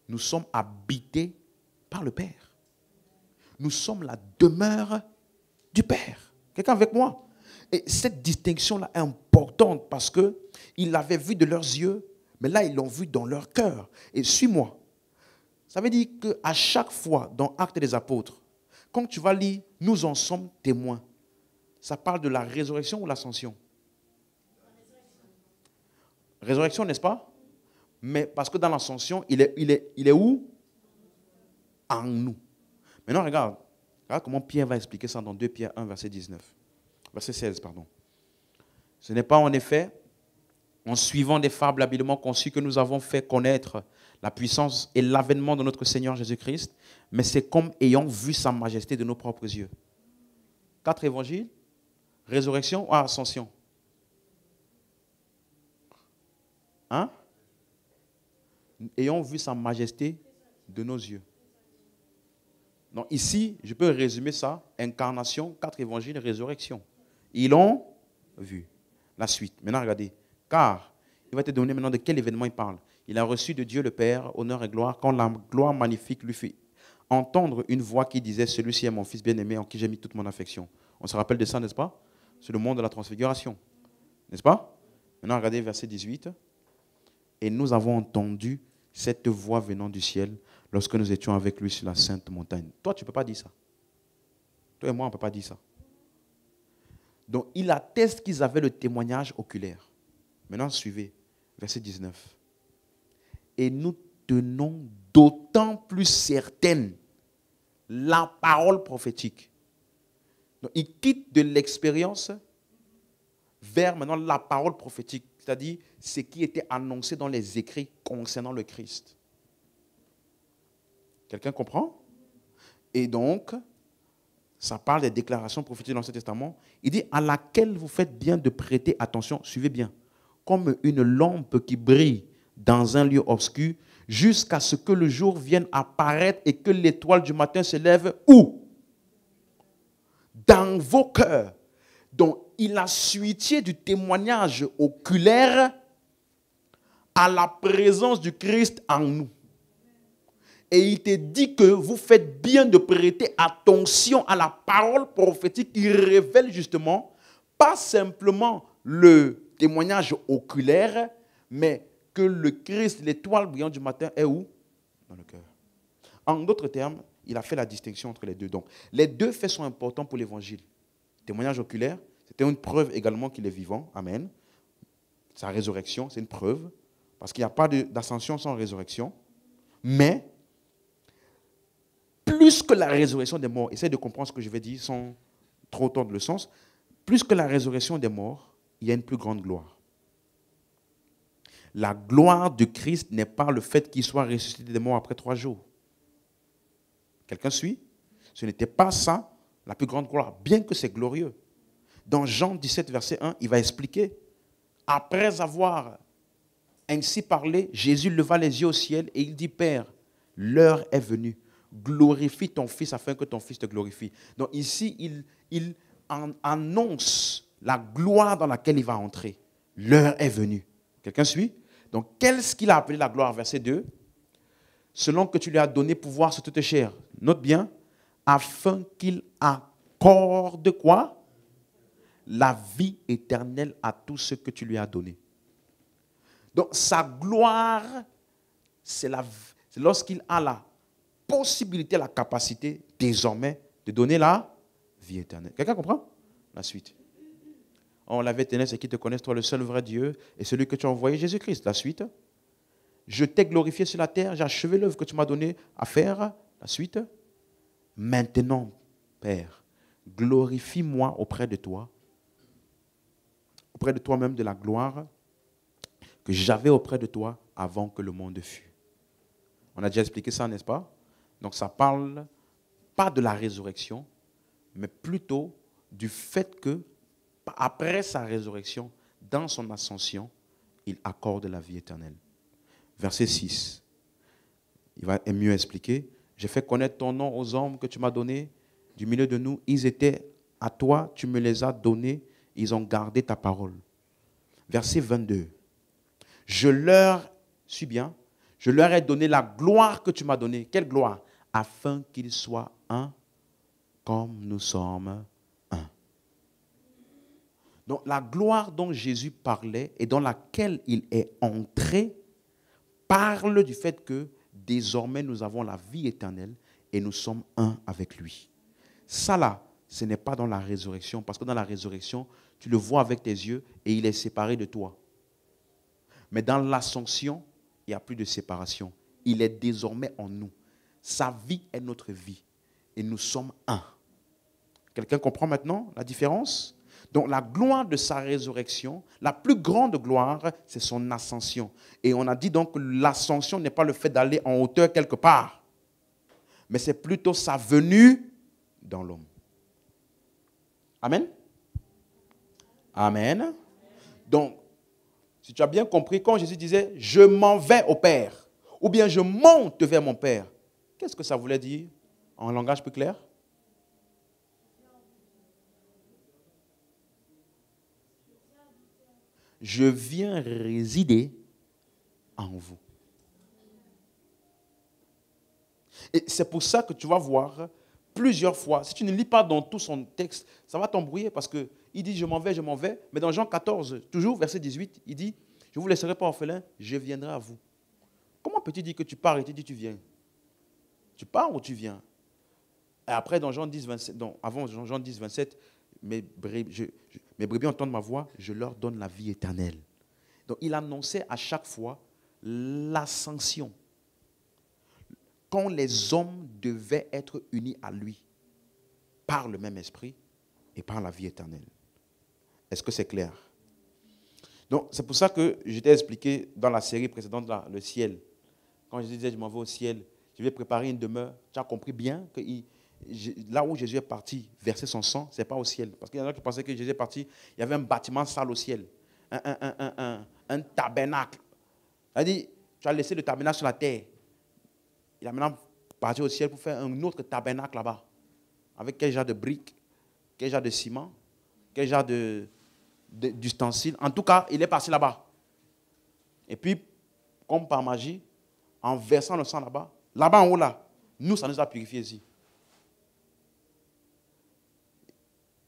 nous sommes habités par le Père. Nous sommes la demeure du Père. Quelqu'un avec moi? Et cette distinction-là est importante parce qu'ils l'avaient vu de leurs yeux, mais là, ils l'ont vu dans leur cœur. Et suis-moi. Ça veut dire qu'à chaque fois, dans Actes des Apôtres, quand tu vas lire, nous en sommes témoins. Ça parle de la résurrection ou l'ascension? Résurrection, n'est-ce pas? Mais parce que dans l'ascension, il est où? En nous. Maintenant, regarde comment Pierre va expliquer ça dans 2 Pierre 1, verset 19. Verset 16, pardon. Ce n'est pas en effet en suivant des fables habilement conçues que nous avons fait connaître la puissance et l'avènement de notre Seigneur Jésus-Christ, mais c'est comme ayant vu sa majesté de nos propres yeux. 4 évangiles, résurrection ou ascension? Hein? Ayant vu sa majesté de nos yeux. Donc ici, je peux résumer ça, incarnation, 4 évangiles, résurrection. Ils l'ont vu. La suite. Maintenant, regardez. Car il va te donner maintenant de quel événement il parle. Il a reçu de Dieu le Père honneur et gloire quand la gloire magnifique lui fit entendre une voix qui disait « Celui-ci est mon Fils bien-aimé en qui j'ai mis toute mon affection ». On se rappelle de ça, n'est-ce pas? C'est le monde de la transfiguration. N'est-ce pas? Maintenant, regardez verset 18. « Et nous avons entendu cette voix venant du ciel lorsque nous étions avec lui sur la sainte montagne. » Toi, tu ne peux pas dire ça. Toi et moi, on ne peut pas dire ça. Donc, il atteste qu'ils avaient le témoignage oculaire. Maintenant, suivez. Verset 19. « Et nous tenons d'autant plus certaine la parole prophétique. » Donc, il quitte de l'expérience vers maintenant la parole prophétique, c'est-à-dire ce qui était annoncé dans les écrits concernant le Christ. Quelqu'un comprend? Et donc, ça parle des déclarations prophétiques dans l'Ancien Testament. Il dit à laquelle vous faites bien de prêter attention, suivez bien, comme une lampe qui brille dans un lieu obscur, jusqu'à ce que le jour vienne apparaître et que l'étoile du matin se lève où? Dans vos cœurs. Donc, il a suité du témoignage oculaire à la présence du Christ en nous. Et il te dit que vous faites bien de prêter attention à la parole prophétique qui révèle justement, pas simplement le témoignage oculaire, mais que le Christ, l'étoile brillante du matin, est où? Dans le cœur. En d'autres termes, il a fait la distinction entre les deux. Donc, les deux faits sont importants pour l'évangile. Témoignage oculaire, c'était une preuve également qu'il est vivant. Amen. Sa résurrection, c'est une preuve. Parce qu'il n'y a pas d'ascension sans résurrection. Mais, plus que la résurrection des morts, essayez de comprendre ce que je vais dire sans trop tordre le sens, plus que la résurrection des morts, il y a une plus grande gloire. La gloire de Christ n'est pas le fait qu'il soit ressuscité des morts après 3 jours. Quelqu'un suit? Ce n'était pas ça la plus grande gloire, bien que c'est glorieux. Dans Jean 17, verset 1, il va expliquer. Après avoir ainsi parlé, Jésus leva les yeux au ciel et il dit, Père, l'heure est venue. Glorifie ton Fils afin que ton Fils te glorifie. Donc ici, il annonce la gloire dans laquelle il va entrer. L'heure est venue. Quelqu'un suit? Donc, qu'est-ce qu'il a appelé la gloire? Verset 2. Selon que tu lui as donné pouvoir sur toute chair. Note bien. Afin qu'il accorde quoi? La vie éternelle à tout ce que tu lui as donné. Donc, sa gloire, c'est lorsqu'il a la possibilité, la capacité, désormais, de donner la vie éternelle. Quelqu'un comprend? La suite. On l'avait éternel, c'est qui te connaissent, toi, le seul vrai Dieu, et celui que tu as envoyé, Jésus-Christ. La suite. Je t'ai glorifié sur la terre, j'ai achevé l'œuvre que tu m'as donnée à faire. La suite. Maintenant, Père, glorifie-moi auprès de toi-même de la gloire que j'avais auprès de toi avant que le monde fût. On a déjà expliqué ça, n'est-ce pas? Donc ça parle pas de la résurrection, mais plutôt du fait que après sa résurrection, dans son ascension, il accorde la vie éternelle. Verset 6. Il va mieux expliquer. J'ai fait connaître ton nom aux hommes que tu m'as donnés du milieu de nous. Ils étaient à toi, tu me les as donnés, ils ont gardé ta parole. Verset 22. Je leur ai donné la gloire que tu m'as donnée. Quelle gloire? Afin qu'ils soient un comme nous sommes un. Donc la gloire dont Jésus parlait et dans laquelle il est entré parle du fait que désormais nous avons la vie éternelle et nous sommes un avec lui. Ça là, ce n'est pas dans la résurrection, parce que dans la résurrection, tu le vois avec tes yeux et il est séparé de toi. Mais dans l'ascension, il n'y a plus de séparation. Il est désormais en nous. Sa vie est notre vie et nous sommes un. Quelqu'un comprend maintenant la différence? Donc la gloire de sa résurrection, la plus grande gloire, c'est son ascension. Et on a dit donc que l'ascension n'est pas le fait d'aller en hauteur quelque part, mais c'est plutôt sa venue dans l'homme. Amen? Amen. Donc, si tu as bien compris, quand Jésus disait « Je m'en vais au Père » ou bien « Je monte vers mon Père », qu'est-ce que ça voulait dire en langage plus clair? je viens résider en vous. Et c'est pour ça que tu vas voir plusieurs fois, si tu ne lis pas dans tout son texte, ça va t'embrouiller parce qu'il dit je m'en vais, mais dans Jean 14, toujours verset 18, il dit je ne vous laisserai pas orphelin, je viendrai à vous. Comment peux-tu dire que tu pars et tu dis tu viens? Tu pars ou tu viens? Et après dans Jean 10, 27, avant Jean 10, 27, mes brebis entendent ma voix, je leur donne la vie éternelle. Donc il annonçait à chaque fois l'ascension. Quand les hommes devaient être unis à lui par le même esprit et par la vie éternelle. Est-ce que c'est clair? Donc, c'est pour ça que je t'ai expliqué dans la série précédente, là, le ciel. Quand je disais, je m'en vais au ciel, je vais préparer une demeure. Tu as compris bien que là où Jésus est parti verser son sang, ce n'est pas au ciel. Parce qu'il y en a qui pensaient que Jésus est parti, il y avait un bâtiment sale au ciel. Un tabernacle. C'est-à-dire, tu as laissé le tabernacle sur la terre. Il a maintenant parti au ciel pour faire un autre tabernacle là-bas. Avec quel genre de briques, quel genre de ciment, quel genre d'ustensiles. En tout cas, il est passé là-bas. Et puis, comme par magie, en versant le sang là-bas, là-bas en haut, là, nous, ça nous a purifiés ici.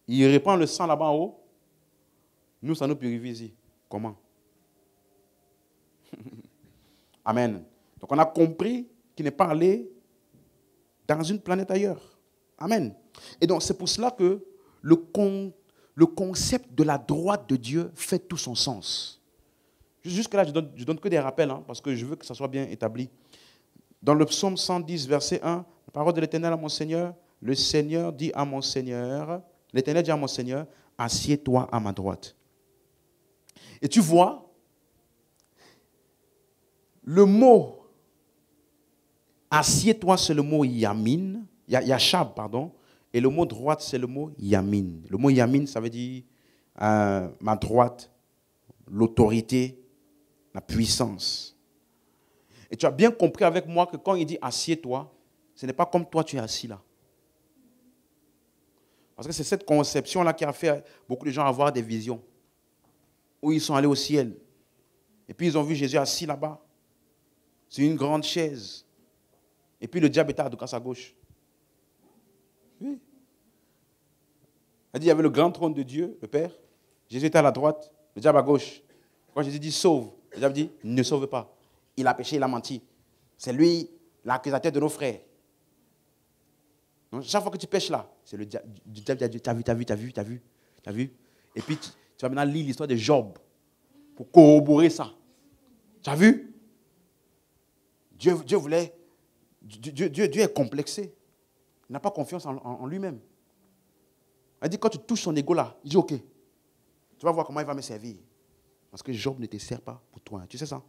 Il répand le sang là-bas en haut, nous, ça nous purifie ici. Comment? Amen. Donc, on a compris qu'il n'est pas allé dans une planète ailleurs. Amen. Et donc, c'est pour cela que le concept de la droite de Dieu fait tout son sens. Jusque-là, je donne que des rappels, hein, parce que je veux que ça soit bien établi. Dans le psaume 110, verset 1, la parole de l'Éternel à mon Seigneur, le Seigneur dit à mon Seigneur, l'Éternel dit à mon Seigneur, assieds-toi à ma droite. Et tu vois, le mot assieds-toi, c'est le mot yamin, yachab, pardon, et le mot droite, c'est le mot yamin. Le mot yamin, ça veut dire ma droite, l'autorité, la puissance. Et tu as bien compris avec moi que quand il dit assieds-toi, ce n'est pas comme toi tu es assis là. Parce que c'est cette conception-là qui a fait beaucoup de gens avoir des visions. Où ils sont allés au ciel. Et puis ils ont vu Jésus assis là-bas, sur une grande chaise. Et puis le diable était à sa gauche. Oui. Il dit, il y avait le grand trône de Dieu, le Père. Jésus était à la droite, le diable à gauche. Quand Jésus dit sauve, le diable dit ne sauve pas. Il a péché, il a menti. C'est lui l'accusateur de nos frères. Donc, chaque fois que tu pêches là, c'est le diable qui dit t'as vu. Et puis tu vas maintenant lire l'histoire de Job pour corroborer ça. Tu as vu? Dieu est complexé. Il n'a pas confiance en lui-même. Il dit, quand tu touches son ego là, il dit, ok, tu vas voir comment il va me servir. Parce que Job ne te sert pas pour toi. Tu sais ça?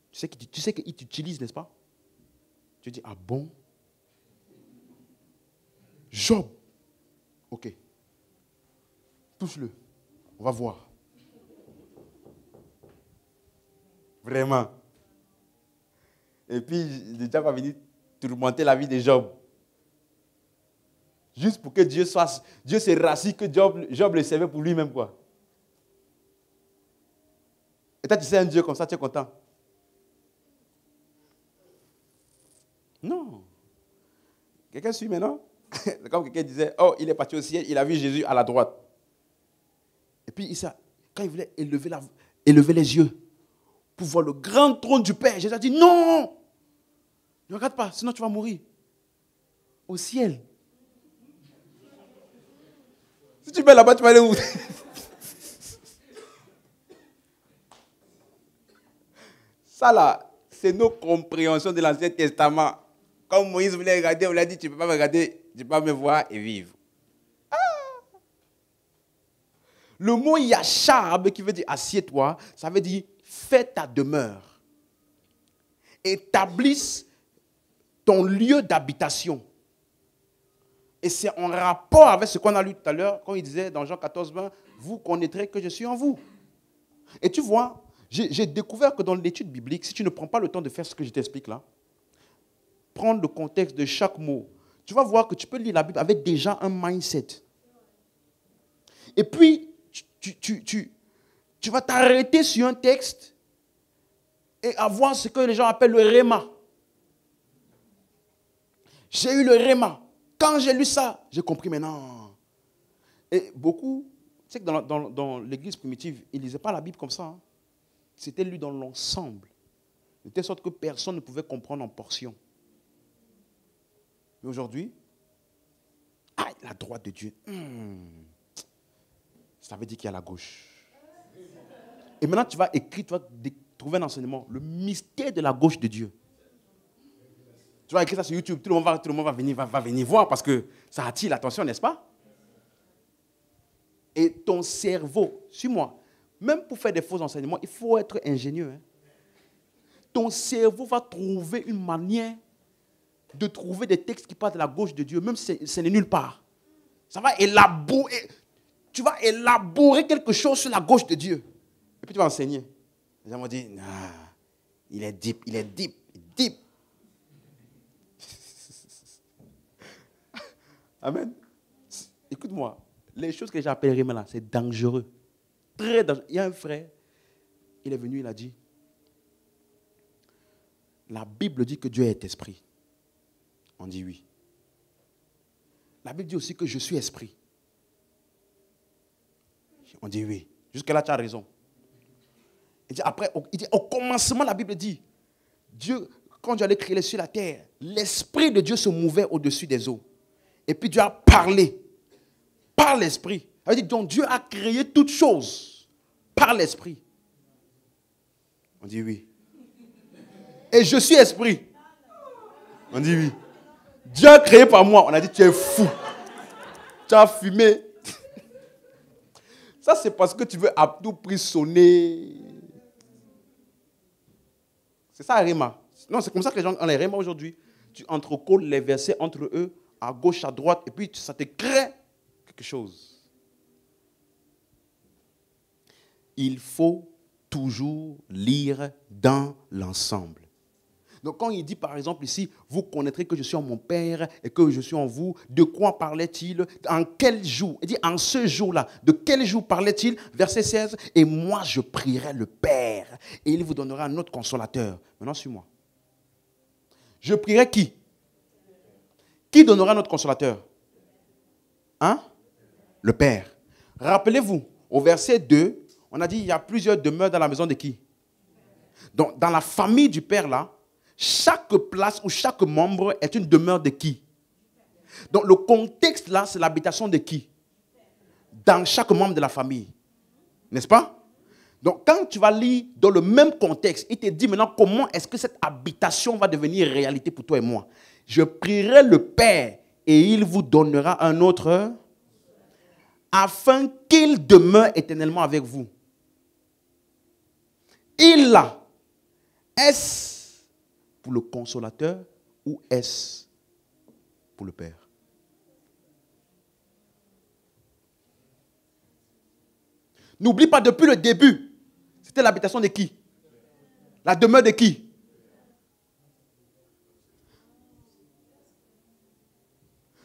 Tu sais qu'il t'utilise, n'est-ce pas? Tu dis, ah bon? Job. Ok. Touche-le. On va voir. Vraiment. Et puis, le diable va venir tourmenter la vie de Job. Juste pour que Dieu se rassure que Job le servait pour lui-même, quoi. Et toi, tu sais un Dieu comme ça, tu es content? Non. Quelqu'un suit maintenant? Comme quelqu'un disait, oh, il est parti au ciel, il a vu Jésus à la droite. Et puis, quand il voulait élever les yeux pour voir le grand trône du Père, Jésus a dit, non! Ne regarde pas, sinon tu vas mourir. Au ciel. Si tu mets là-bas, tu vas aller où? Ça là, c'est nos compréhensions de l'Ancien Testament. Comme Moïse voulait regarder, on lui a dit, tu ne peux pas me regarder, tu ne peux pas me voir et vivre. Ah! Le mot yachab, qui veut dire assieds-toi, ça veut dire fais ta demeure. Établisse ton lieu d'habitation. Et c'est en rapport avec ce qu'on a lu tout à l'heure, quand il disait dans Jean 14, 20, vous connaîtrez que je suis en vous. Et tu vois, j'ai découvert que dans l'étude biblique, si tu ne prends pas le temps de faire ce que je t'explique là, prendre le contexte de chaque mot, tu vas voir que tu peux lire la Bible avec déjà un mindset. Et puis, tu vas t'arrêter sur un texte et avoir ce que les gens appellent le réma. J'ai eu le réma. Quand j'ai lu ça, j'ai compris maintenant. Et beaucoup, tu sais que dans l'église primitive, ils ne lisaient pas la Bible comme ça. Hein. C'était lu dans l'ensemble. De telle sorte que personne ne pouvait comprendre en portions. Mais aujourd'hui, la droite de Dieu, ça veut dire qu'il y a la gauche. Et maintenant, tu vas écrire, tu vas trouver un enseignement, le mystère de la gauche de Dieu. Tu vas écrire ça sur YouTube, tout le monde va venir voir parce que ça attire l'attention, n'est-ce pas? Et ton cerveau, suis-moi, même pour faire des faux enseignements, il faut être ingénieux. Hein. Ton cerveau va trouver une manière de trouver des textes qui parlent de la gauche de Dieu, même si ce n'est nulle part. Ça va élaborer, tu vas élaborer quelque chose sur la gauche de Dieu. Et puis tu vas enseigner. Les gens vont dire, il est deep. Amen. Écoute-moi, les choses que j'appellerai maintenant, c'est dangereux. Très dangereux. Il y a un frère, il est venu, il a dit, la Bible dit que Dieu est esprit. On dit oui. La Bible dit aussi que je suis esprit. On dit oui. Jusque-là, tu as raison. Il dit, après, au commencement, la Bible dit, Dieu, quand Dieu allait créer les cieux et la terre, l'esprit de Dieu se mouvait au-dessus des eaux. Et puis Dieu a parlé par l'esprit. Ça veut dire, donc Dieu a créé toutes choses par l'esprit. On dit oui. Et je suis esprit. On dit oui. Dieu a créé par moi. On a dit, tu es fou. Tu as fumé. Ça, c'est parce que tu veux à tout prix sonner. C'est ça, Réma. Non, c'est comme ça que les gens ont les Réma aujourd'hui. Tu entrecolles les versets entre eux, à gauche, à droite, et puis ça te crée quelque chose. Il faut toujours lire dans l'ensemble. Donc quand il dit par exemple ici, vous connaîtrez que je suis en mon Père et que je suis en vous, de quoi parlait-il? En quel jour? Il dit en ce jour-là. De quel jour parlait-il? Verset 16. Et moi je prierai le Père et il vous donnera un autre consolateur. Maintenant suis-moi. Je prierai qui? Qui donnera notre consolateur? Hein? Le Père. Rappelez-vous, au verset 2, on a dit il y a plusieurs demeures dans la maison de qui? Donc dans la famille du Père là, chaque place ou chaque membre est une demeure de qui? Donc le contexte là, c'est l'habitation de qui? Dans chaque membre de la famille. N'est-ce pas? Donc quand tu vas lire dans le même contexte, il te dit maintenant comment est-ce que cette habitation va devenir réalité pour toi et moi. Je prierai le Père et il vous donnera un autre afin qu'il demeure éternellement avec vous. Il là, est-ce pour le consolateur ou est-ce pour le Père? N'oublie pas, depuis le début, c'était l'habitation de qui? La demeure de qui?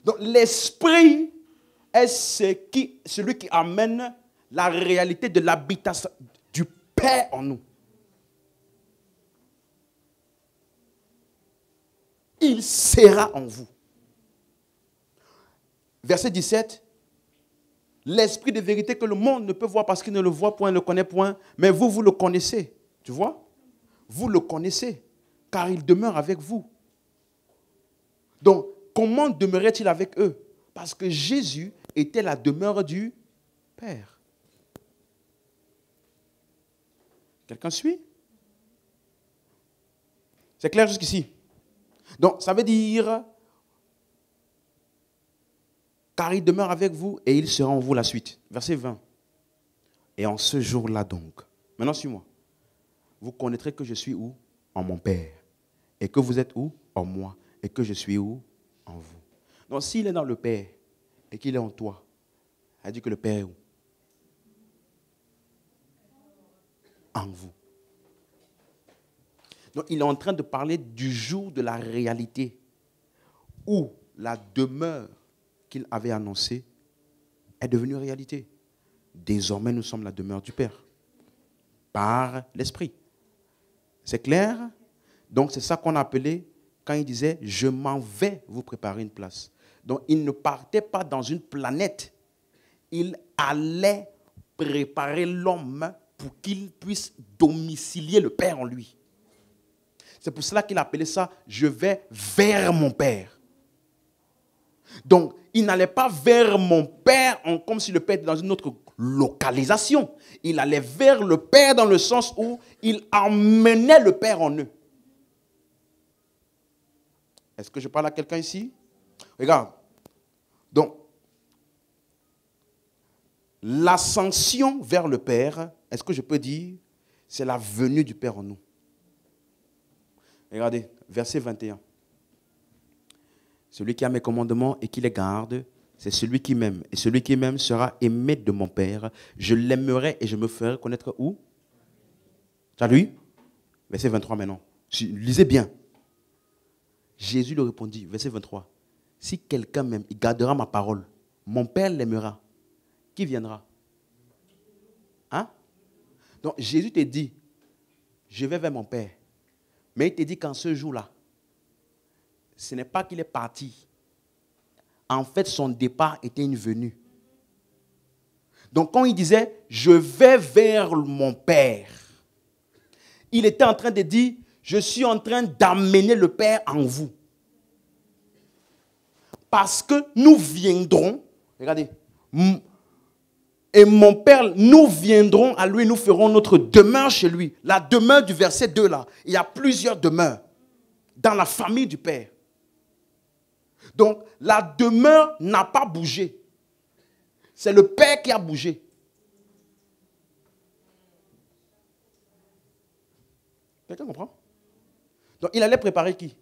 Donc l'esprit est celui qui amène la réalité de l'habitation du Père en nous. Il sera en vous. Verset 17. L'esprit de vérité que le monde ne peut voir parce qu'il ne le voit point, ne le connaît point. Mais vous, vous le connaissez. Tu vois? Vous le connaissez. Car il demeure avec vous. Donc, comment demeurait-il avec eux? Parce que Jésus était la demeure du Père. Quelqu'un suit? C'est clair jusqu'ici? Donc, ça veut dire, car il demeure avec vous et il sera en vous la suite. Verset 20. Et en ce jour-là donc, maintenant suis-moi, vous connaîtrez que je suis où? En mon Père. Et que vous êtes où? En moi. Et que je suis où? En vous. Donc, s'il est dans le Père et qu'il est en toi, elle dit que le Père est où? En vous. Donc, il est en train de parler du jour de la réalité où la demeure qu'il avait annoncée est devenue réalité. Désormais, nous sommes la demeure du Père. par l'Esprit. C'est clair? Donc c'est ça qu'on a appelé quand il disait « Je m'en vais vous préparer une place ». Donc il ne partait pas dans une planète. Il allait préparer l'homme pour qu'il puisse domicilier le Père en lui. C'est pour cela qu'il appelait ça « Je vais vers mon Père ». Donc, il n'allait pas vers mon Père comme si le Père était dans une autre localisation. Il allait vers le Père dans le sens où il emmenait le Père en eux. Est-ce que je parle à quelqu'un ici? Regarde. Donc, l'ascension vers le Père, est-ce que je peux dire, c'est la venue du Père en nous. Regardez, verset 21. Celui qui a mes commandements et qui les garde, c'est celui qui m'aime. Et celui qui m'aime sera aimé de mon Père. Je l'aimerai et je me ferai connaître où? Tu as lu? Verset 23 maintenant. Lisez bien. Jésus lui répondit, verset 23. Si quelqu'un m'aime, il gardera ma parole. Mon Père l'aimera. Qui viendra? Hein? Donc Jésus te dit, je vais vers mon Père. Mais il te dit qu'en ce jour-là, ce n'est pas qu'il est parti. En fait, son départ était une venue. Donc quand il disait, je vais vers mon Père, il était en train de dire, je suis en train d'amener le Père en vous. Parce que nous viendrons, regardez, et mon Père, nous viendrons à lui, nous ferons notre demeure chez lui. La demeure du verset 2 là, il y a plusieurs demeures dans la famille du Père. Donc, la demeure n'a pas bougé. C'est le Père qui a bougé. Quelqu'un comprend? Donc, il allait préparer qui?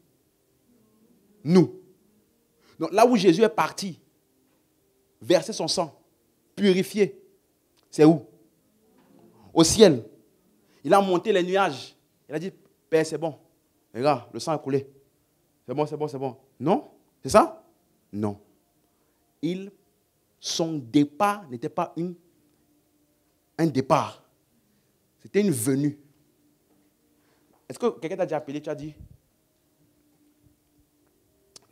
Nous. Donc, là où Jésus est parti, verser son sang, purifier, c'est où? Au ciel. Il a monté les nuages. Il a dit, Père, c'est bon. Regarde, le sang a coulé. C'est bon, c'est bon, c'est bon. Non? C'est ça? Non. Son départ n'était pas un départ. C'était une venue. Est-ce que quelqu'un t'a déjà appelé, tu as dit?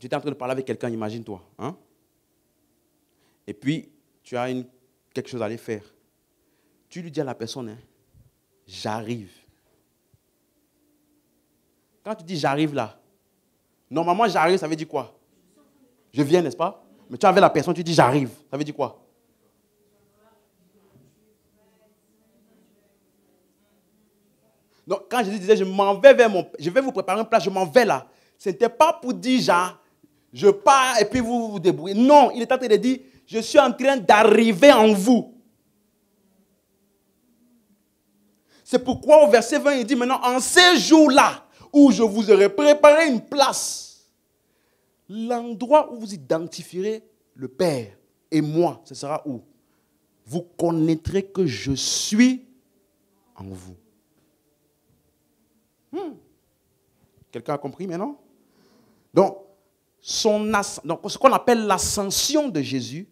Tu étais en train de parler avec quelqu'un, imagine-toi. Hein? Et puis, tu as quelque chose à aller faire. Tu lui dis à la personne, hein, j'arrive. Quand tu dis j'arrive là, normalement j'arrive, ça veut dire quoi? Je viens, n'est-ce pas? Mais tu es avec la personne, tu dis j'arrive. Ça veut dire quoi? Donc, quand Jésus disait je m'en vais je vais vous préparer un plat, je m'en vais là. Ce n'était pas pour dire je pars et puis vous vous débrouillez. Non, il est en train de dire je suis en train d'arriver en vous. C'est pourquoi au verset 20, il dit maintenant en ces jours-là où je vous aurai préparé une place, l'endroit où vous identifierez le Père et moi, ce sera où? Vous connaîtrez que je suis en vous. Quelqu'un a compris maintenant? Donc, ce qu'on appelle l'ascension de Jésus,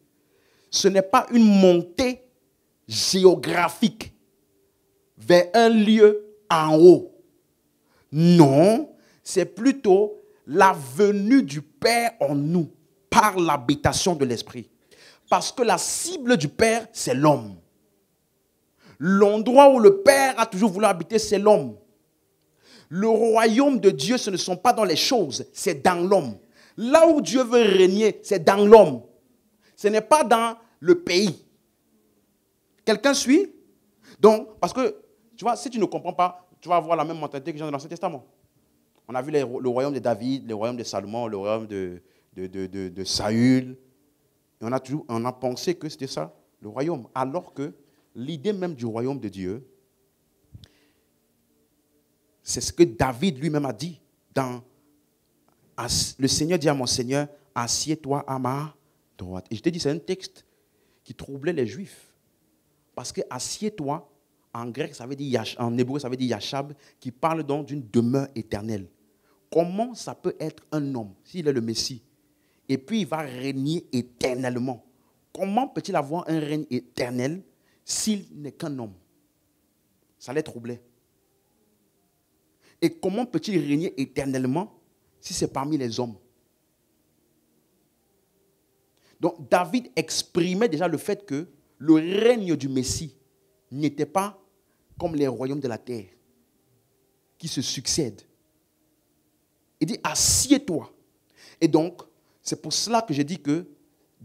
ce n'est pas une montée géographique vers un lieu en haut. Non, c'est plutôt la venue du Père en nous par l'habitation de l'Esprit. Parce que la cible du Père, c'est l'homme. L'endroit où le Père a toujours voulu habiter, c'est l'homme. Le royaume de Dieu, ce ne sont pas dans les choses, c'est dans l'homme. Là où Dieu veut régner, c'est dans l'homme. Ce n'est pas dans le pays. Quelqu'un suit? Donc, parce que, tu vois, si tu ne comprends pas, tu vas avoir la même mentalité que j'ai dans l'Ancien Testament. On a vu le royaume de David, le royaume de Salomon, le royaume de Saül. Et on a pensé que c'était ça, le royaume. Alors que l'idée même du royaume de Dieu, c'est ce que David lui-même a dit. Le Seigneur dit à mon Seigneur, assieds-toi à ma droite. Et je te dis, c'est un texte qui troublait les Juifs. Parce que assieds-toi, en grec, ça veut dire, en hébreu, ça veut dire yachab, qui parle donc d'une demeure éternelle. Comment ça peut être un homme, s'il est le Messie, et puis il va régner éternellement? Comment peut-il avoir un règne éternel s'il n'est qu'un homme? Ça les troublait. Et comment peut-il régner éternellement si c'est parmi les hommes? Donc David exprimait déjà le fait que le règne du Messie n'était pas comme les royaumes de la terre qui se succèdent. Il dit, assieds-toi. Et donc, c'est pour cela que j'ai dit que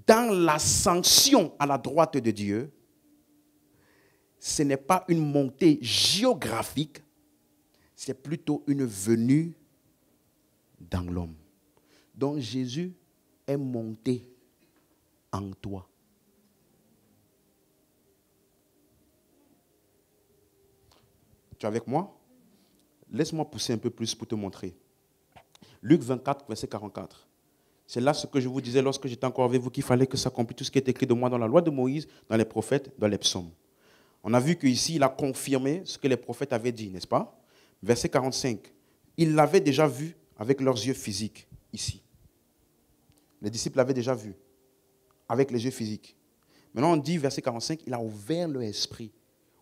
dans l'ascension à la droite de Dieu, ce n'est pas une montée géographique, c'est plutôt une venue dans l'homme. Donc Jésus est monté en toi. Tu es avec moi? Laisse-moi pousser un peu plus pour te montrer. Luc 24, verset 44. C'est là ce que je vous disais lorsque j'étais encore avec vous, qu'il fallait que s'accomplisse tout ce qui est écrit de moi dans la loi de Moïse, dans les prophètes, dans les psaumes. On a vu qu'ici, il a confirmé ce que les prophètes avaient dit, n'est-ce pas? Verset 45. Ils l'avaient déjà vu avec leurs yeux physiques, ici. Les disciples l'avaient déjà vu avec les yeux physiques. Maintenant, on dit, verset 45, il a ouvert leur esprit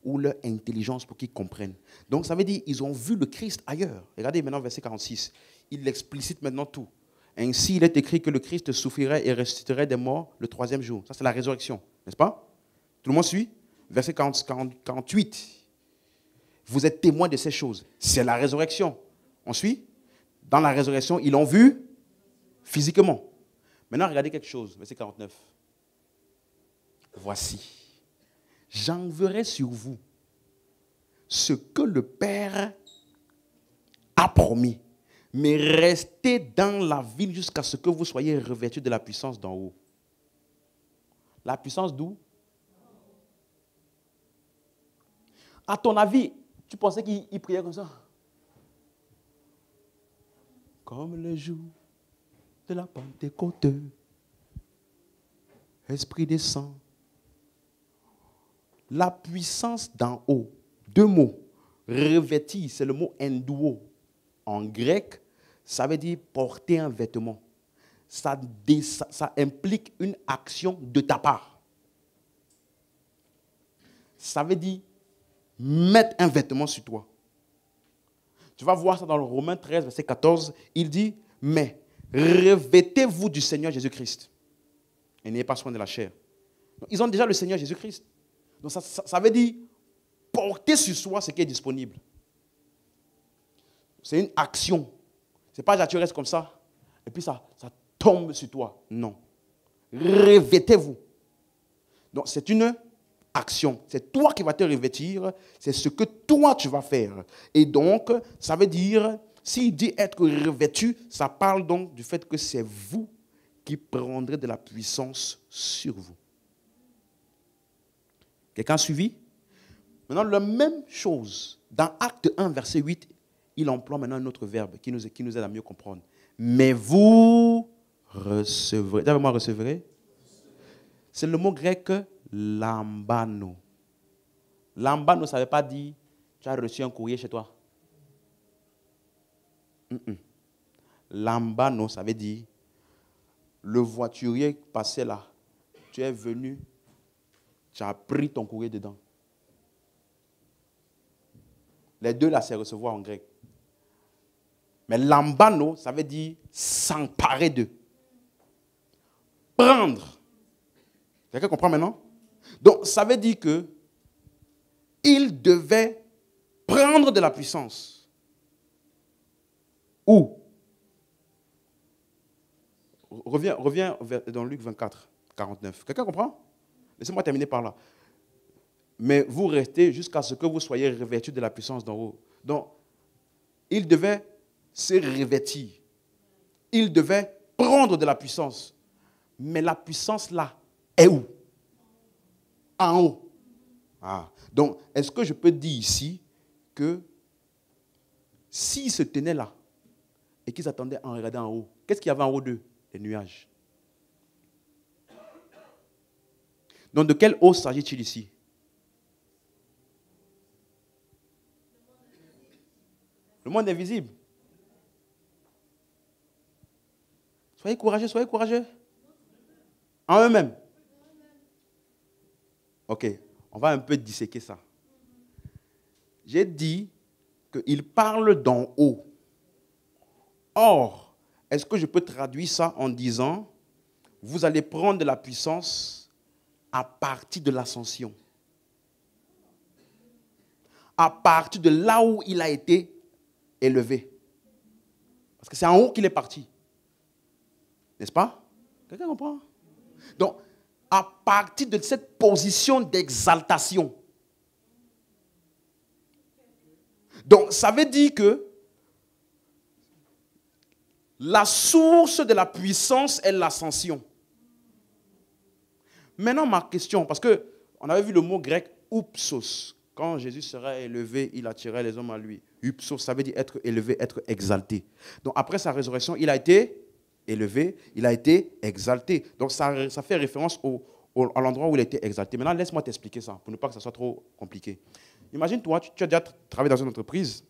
ou leur intelligence pour qu'ils comprennent. Donc, ça veut dire qu'ils ont vu le Christ ailleurs. Regardez maintenant, verset 46. Il explicite maintenant tout. Ainsi, il est écrit que le Christ souffrirait et ressusciterait des morts le troisième jour. Ça, c'est la résurrection, n'est-ce pas? Tout le monde suit? Verset 48. Vous êtes témoins de ces choses. C'est la résurrection. On suit? Dans la résurrection, ils l'ont vu physiquement. Maintenant, regardez quelque chose. Verset 49. Voici, j'enverrai sur vous ce que le Père a promis. Mais restez dans la ville jusqu'à ce que vous soyez revêtus de la puissance d'en haut. La puissance d'où? À ton avis, tu pensais qu'il priait comme ça? Comme le jour de la Pentecôte, Esprit descend. La puissance d'en haut, deux mots. Revêtir, c'est le mot endouo. En grec, ça veut dire porter un vêtement. Ça implique une action de ta part. Ça veut dire mettre un vêtement sur toi. Tu vas voir ça dans le Romains 13, verset 14. Il dit, mais revêtez-vous du Seigneur Jésus-Christ. Et n'ayez pas soin de la chair. Donc, ils ont déjà le Seigneur Jésus-Christ. Donc ça veut dire porter sur soi ce qui est disponible. C'est une action. Ce n'est pas que tu restes comme ça et puis ça tombe sur toi. Non. Revêtez-vous. Donc c'est une action. C'est toi qui vas te revêtir. C'est ce que toi tu vas faire. Et donc, ça veut dire, s'il dit être revêtu, ça parle donc du fait que c'est vous qui prendrez de la puissance sur vous. Quelqu'un a suivi? Maintenant, la même chose. Dans Acte 1, verset 8, il emploie maintenant un autre verbe qui nous aide à mieux comprendre. Mais vous recevrez. D'abord, moi, recevrez. C'est le mot grec lambano. Lambano, ça ne veut pas dire tu as reçu un courrier chez toi. Lambano, ça veut dire le voiturier passait là. Tu es venu, tu as pris ton courrier dedans. Les deux là, c'est recevoir en grec. Mais lambano, ça veut dire s'emparer d'eux. Prendre. Quelqu'un comprend maintenant? Donc, ça veut dire que il devait prendre de la puissance. Où? Reviens dans Luc 24, 49. Quelqu'un comprend? Laissez-moi terminer par là. Mais vous restez jusqu'à ce que vous soyez revêtus de la puissance d'en haut. Donc, il devait se revêtir. Il devait prendre de la puissance. Mais la puissance là est où? En haut. Ah. Donc, est-ce que je peux dire ici que s'ils se tenaient là et qu'ils attendaient en regardant en haut, qu'est-ce qu'il y avait en haut d'eux? Les nuages. Donc, de quelle eau s'agit-il ici? Le monde invisible. Soyez courageux, soyez courageux. En eux-mêmes. Ok, on va un peu disséquer ça. J'ai dit qu'il parle d'en haut. Or, est-ce que je peux traduire ça en disant, vous allez prendre de la puissance à partir de l'ascension. À partir de là où il a été élevé. Parce que c'est en haut qu'il est parti. N'est-ce pas? Quelqu'un comprend? Donc, à partir de cette position d'exaltation. Donc, ça veut dire que la source de la puissance est l'ascension. Maintenant, ma question, parce qu'on avait vu le mot grec oupsos. Quand Jésus serait élevé, il attirait les hommes à lui. Oupsos, ça veut dire être élevé, être exalté. Donc, après sa résurrection, il a été élevé, il a été exalté. Donc, ça fait référence à l'endroit où il a été exalté. Maintenant, laisse-moi t'expliquer ça, pour ne pas que ça soit trop compliqué. Imagine-toi, tu as déjà travaillé dans une entreprise.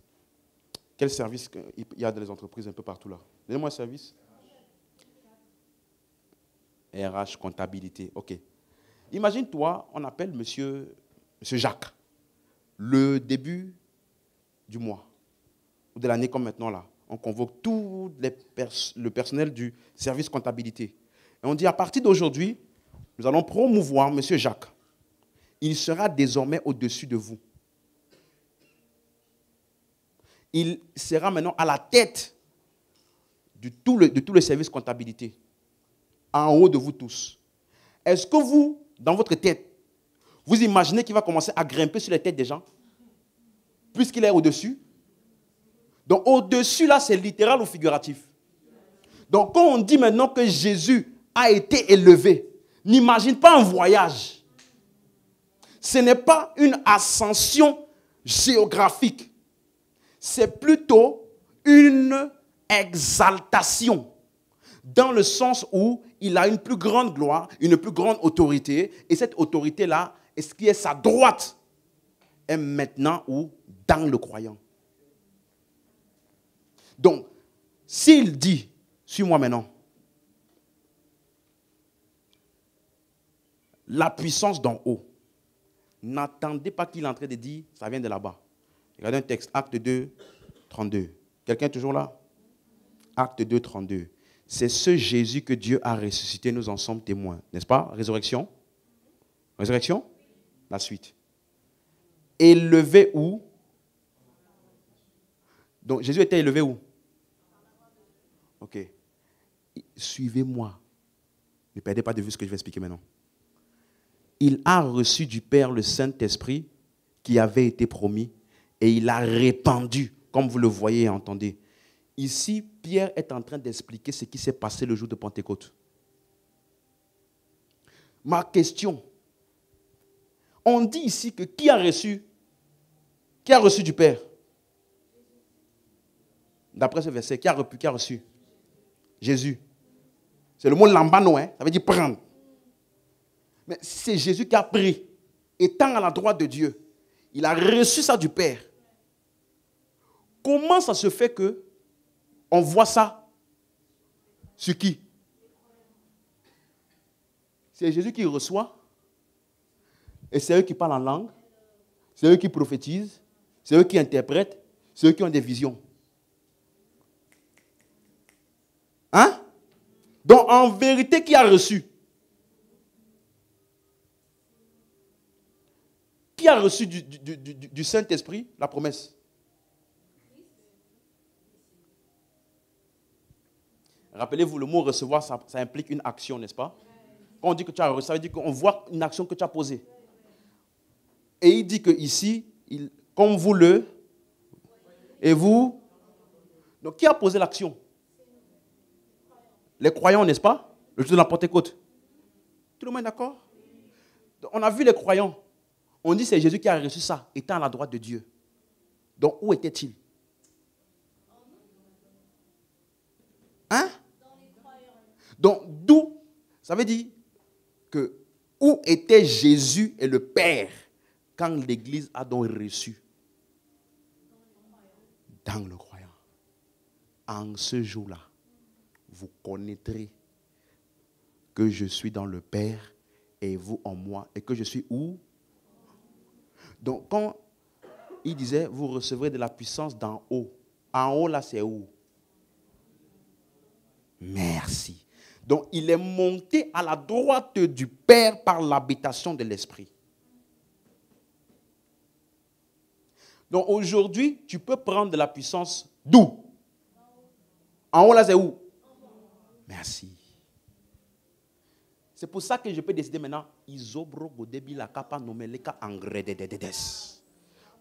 Quel service il y a dans les entreprises un peu partout là? Donnez-moi un service. RH, comptabilité, ok. Imagine-toi, on appelle monsieur Jacques, le début du mois, ou de l'année comme maintenant là. On convoque tout le personnel du service comptabilité. Et on dit, à partir d'aujourd'hui, nous allons promouvoir monsieur Jacques. Il sera désormais au-dessus de vous. Il sera maintenant à la tête de tout le service comptabilité, en haut de vous tous. Est-ce que vous, dans votre tête, vous imaginez qu'il va commencer à grimper sur les têtes des gens, puisqu'il est au-dessus? Donc au-dessus, là, c'est littéral ou figuratif? Donc quand on dit maintenant que Jésus a été élevé, n'imagine pas un voyage. Ce n'est pas une ascension géographique. C'est plutôt une exaltation, dans le sens où il a une plus grande gloire, une plus grande autorité, et cette autorité-là, ce qui est sa droite, est maintenant ou dans le croyant. Donc, s'il dit, suis-moi maintenant, la puissance d'en haut, n'attendez pas qu'il est en train de dire, ça vient de là-bas. Regardez un texte, Acte 2, 32. Quelqu'un est toujours là? Acte 2, 32. C'est ce Jésus que Dieu a ressuscité, nous en sommes témoins. N'est-ce pas? Résurrection? Résurrection? La suite. Élevé où? Donc Jésus était élevé où? Ok. Suivez-moi. Ne perdez pas de vue ce que je vais expliquer maintenant. Il a reçu du Père le Saint-Esprit qui avait été promis et il a répandu, comme vous le voyez et entendez. Ici, Pierre est en train d'expliquer ce qui s'est passé le jour de Pentecôte. Ma question, on dit ici que qui a reçu du Père? D'après ce verset, qui a reçu? Jésus. C'est le mot lambano, hein? Ça veut dire prendre. Mais c'est Jésus qui a pris, étant à la droite de Dieu. Il a reçu ça du Père. Comment ça se fait que on voit ça sur qui? C'est Jésus qui reçoit. Et c'est eux qui parlent en langue. C'est eux qui prophétisent. C'est eux qui interprètent. C'est eux qui ont des visions. Hein? Donc en vérité, qui a reçu? Qui a reçu du Saint-Esprit la promesse? Rappelez-vous, le mot recevoir, ça implique une action, n'est-ce pas? Quand on dit que tu as reçu, ça veut dire qu'on voit une action que tu as posée. Et il dit que ici, comme vous le... Et vous... Donc, qui a posé l'action? Les croyants, n'est-ce pas? Le jour de la Pentecôte. Tout le monde est d'accord? On a vu les croyants. On dit que c'est Jésus qui a reçu ça, étant à la droite de Dieu. Donc, où était-il? Hein? Donc, d'où? Ça veut dire que où était Jésus et le Père quand l'Église a donc reçu? Dans le croyant. En ce jour-là, vous connaîtrez que je suis dans le Père et vous en moi. Et que je suis où? Donc, quand il disait, vous recevrez de la puissance d'en haut. En haut, là, c'est où? Merci. Donc, il est monté à la droite du Père par l'habitation de l'Esprit. Donc, aujourd'hui, tu peux prendre de la puissance d'où? En haut, là, c'est où? Merci. C'est pour ça que je peux décider maintenant.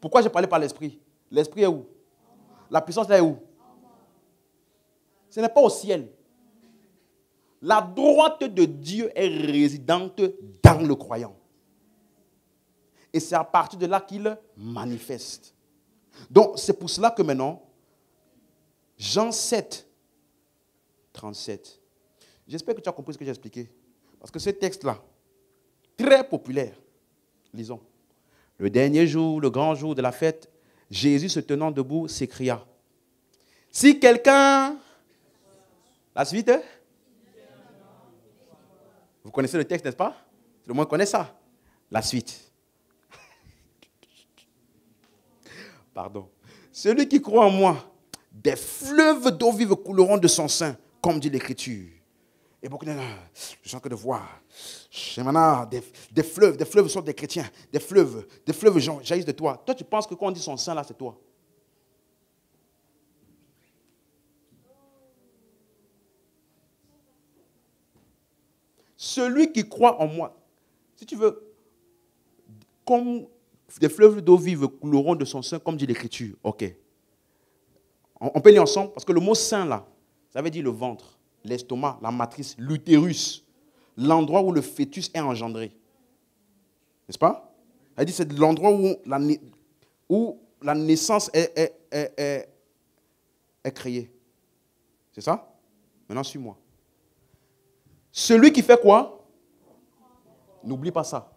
Pourquoi je parlais par l'Esprit? L'Esprit est où? La puissance là est où? Ce n'est pas au ciel. La droite de Dieu est résidente dans le croyant. Et c'est à partir de là qu'il manifeste. Donc, c'est pour cela que maintenant, Jean 7, 37. J'espère que tu as compris ce que j'ai expliqué. Parce que ce texte-là, très populaire, lisons. Le dernier jour, le grand jour de la fête, Jésus se tenant debout s'écria. Si quelqu'un... La suite? Vous connaissez le texte, n'est-ce pas? Tout le monde connaît ça. La suite. Pardon. Celui qui croit en moi, des fleuves d'eau vive couleront de son sein, comme dit l'Écriture. Et beaucoup de gens, je sens que de voir. Maintenant, des fleuves sont des chrétiens. Des fleuves jaillissent de toi. Toi, tu penses que quand on dit son sein, là, c'est toi. Celui qui croit en moi, si tu veux, comme des fleuves d'eau vive couleront de son sein, comme dit l'Écriture. Ok. On peut lire ensemble, parce que le mot sein, là, ça veut dire le ventre, l'estomac, la matrice, l'utérus, l'endroit où le fœtus est engendré. N'est-ce pas? Elle dit c'est l'endroit où la naissance est créée. C'est ça? Maintenant, suis-moi. Celui qui fait quoi? N'oublie pas ça.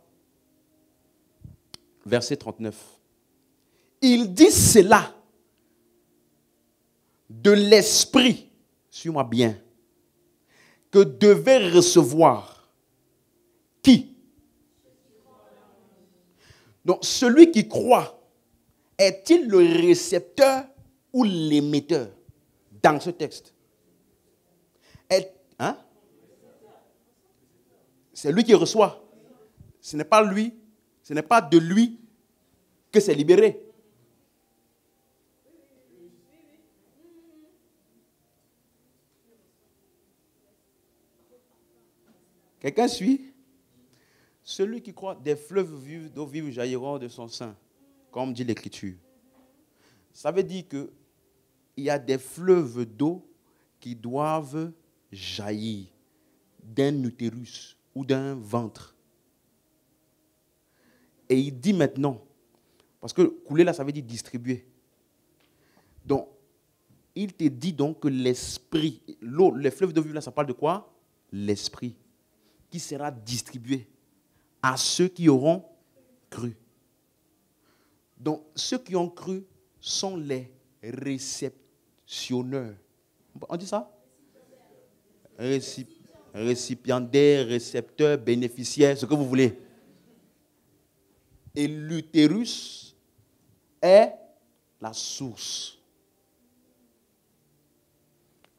Verset 39. Il dit cela de l'esprit, suis-moi bien, que devait recevoir qui? Donc, celui qui croit, est-il le récepteur ou l'émetteur dans ce texte? Hein? C'est lui qui reçoit. Ce n'est pas lui, ce n'est pas de lui que c'est libéré. Quelqu'un suit? Celui qui croit, des fleuves d'eau vive jailliront de son sein, comme dit l'Écriture. Ça veut dire qu'il y a des fleuves d'eau qui doivent jaillir d'un utérus ou d'un ventre. Et il dit maintenant, parce que couler là, ça veut dire distribuer. Donc, il te dit donc que l'esprit, l'eau, les fleuves d'eau vive là, ça parle de quoi? L'esprit, qui sera distribué à ceux qui auront cru. Donc, ceux qui ont cru sont les réceptionneurs. On dit ça? Récipiendaires, récepteurs, bénéficiaires, ce que vous voulez. Et l'utérus est la source.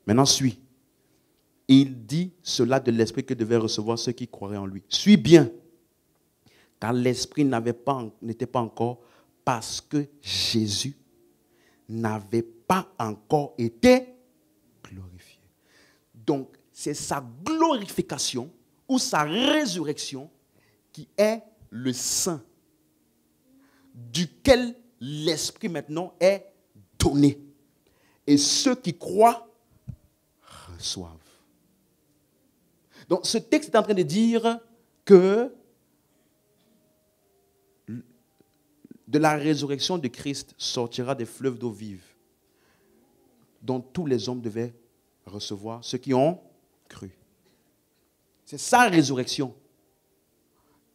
Maintenant, suis. Il dit cela de l'esprit que devaient recevoir ceux qui croiraient en lui. Suis bien. Car l'esprit n'était pas encore, parce que Jésus n'avait pas encore été glorifié. Donc, c'est sa glorification ou sa résurrection qui est le sein duquel l'esprit maintenant est donné. Et ceux qui croient reçoivent. Donc, ce texte est en train de dire que de la résurrection de Christ sortira des fleuves d'eau vive dont tous les hommes devaient recevoir, ceux qui ont cru. C'est sa résurrection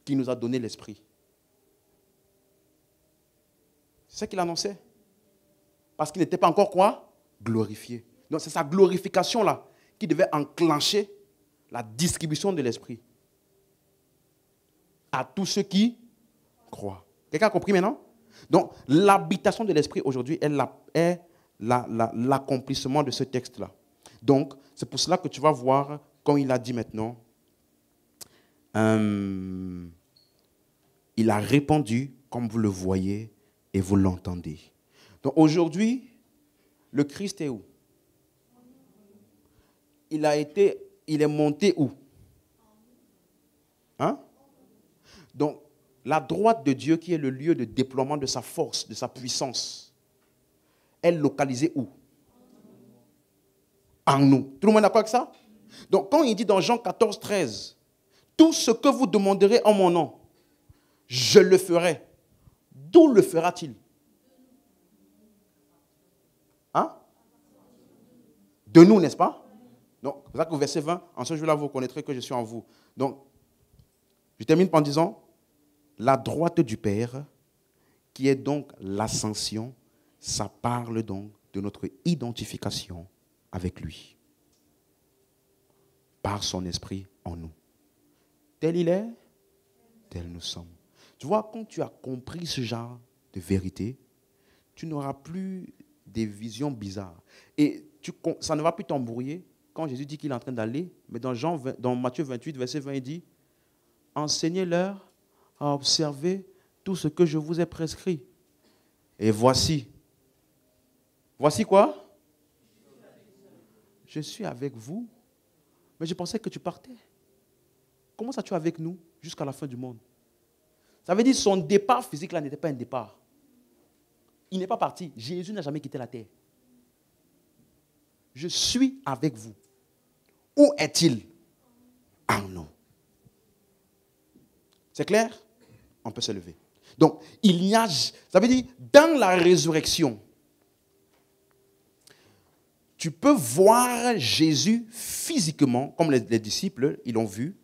qui nous a donné l'esprit. C'est ça qu'il annonçait. Parce qu'il n'était pas encore quoi? Glorifié. Donc c'est sa glorification là qui devait enclencher la distribution de l'esprit à tous ceux qui croient. Quelqu'un a compris maintenant? Donc, l'habitation de l'Esprit aujourd'hui est l'accomplissement de ce texte-là. Donc, c'est pour cela que tu vas voir, comme il a dit maintenant, il a répandu, comme vous le voyez et vous l'entendez. Donc, aujourd'hui, le Christ est où? Il est monté où? Hein? Donc, la droite de Dieu, qui est le lieu de déploiement de sa force, de sa puissance, est localisée où? En nous. Tout le monde est d'accord avec ça? Donc, quand il dit dans Jean 14, 13, tout ce que vous demanderez en mon nom, je le ferai. D'où le fera-t-il? Hein? De nous, n'est-ce pas? Donc, c'est ça qu'au verset 20, en ce jour-là, vous reconnaîtrez que je suis en vous. Donc, je termine en disant, la droite du Père, qui est donc l'ascension, ça parle donc de notre identification avec lui, par son esprit en nous. Tel il est, tel nous sommes. Tu vois, quand tu as compris ce genre de vérité, tu n'auras plus des visions bizarres. Et ça ne va plus t'embrouiller quand Jésus dit qu'il est en train d'aller. Mais dans Matthieu 28, verset 20, il dit, enseignez-leur à observer tout ce que je vous ai prescrit. Et voici quoi? Je suis avec vous. Mais je pensais que tu partais. Comment ça tu es avec nous jusqu'à la fin du monde? Ça veut dire que son départ physique là n'était pas un départ. Il n'est pas parti. Jésus n'a jamais quitté la terre. Je suis avec vous. Où est-il? En nous. C'est clair? On peut se lever. Donc, ça veut dire, dans la résurrection, tu peux voir Jésus physiquement, comme les disciples, ils l'ont vu,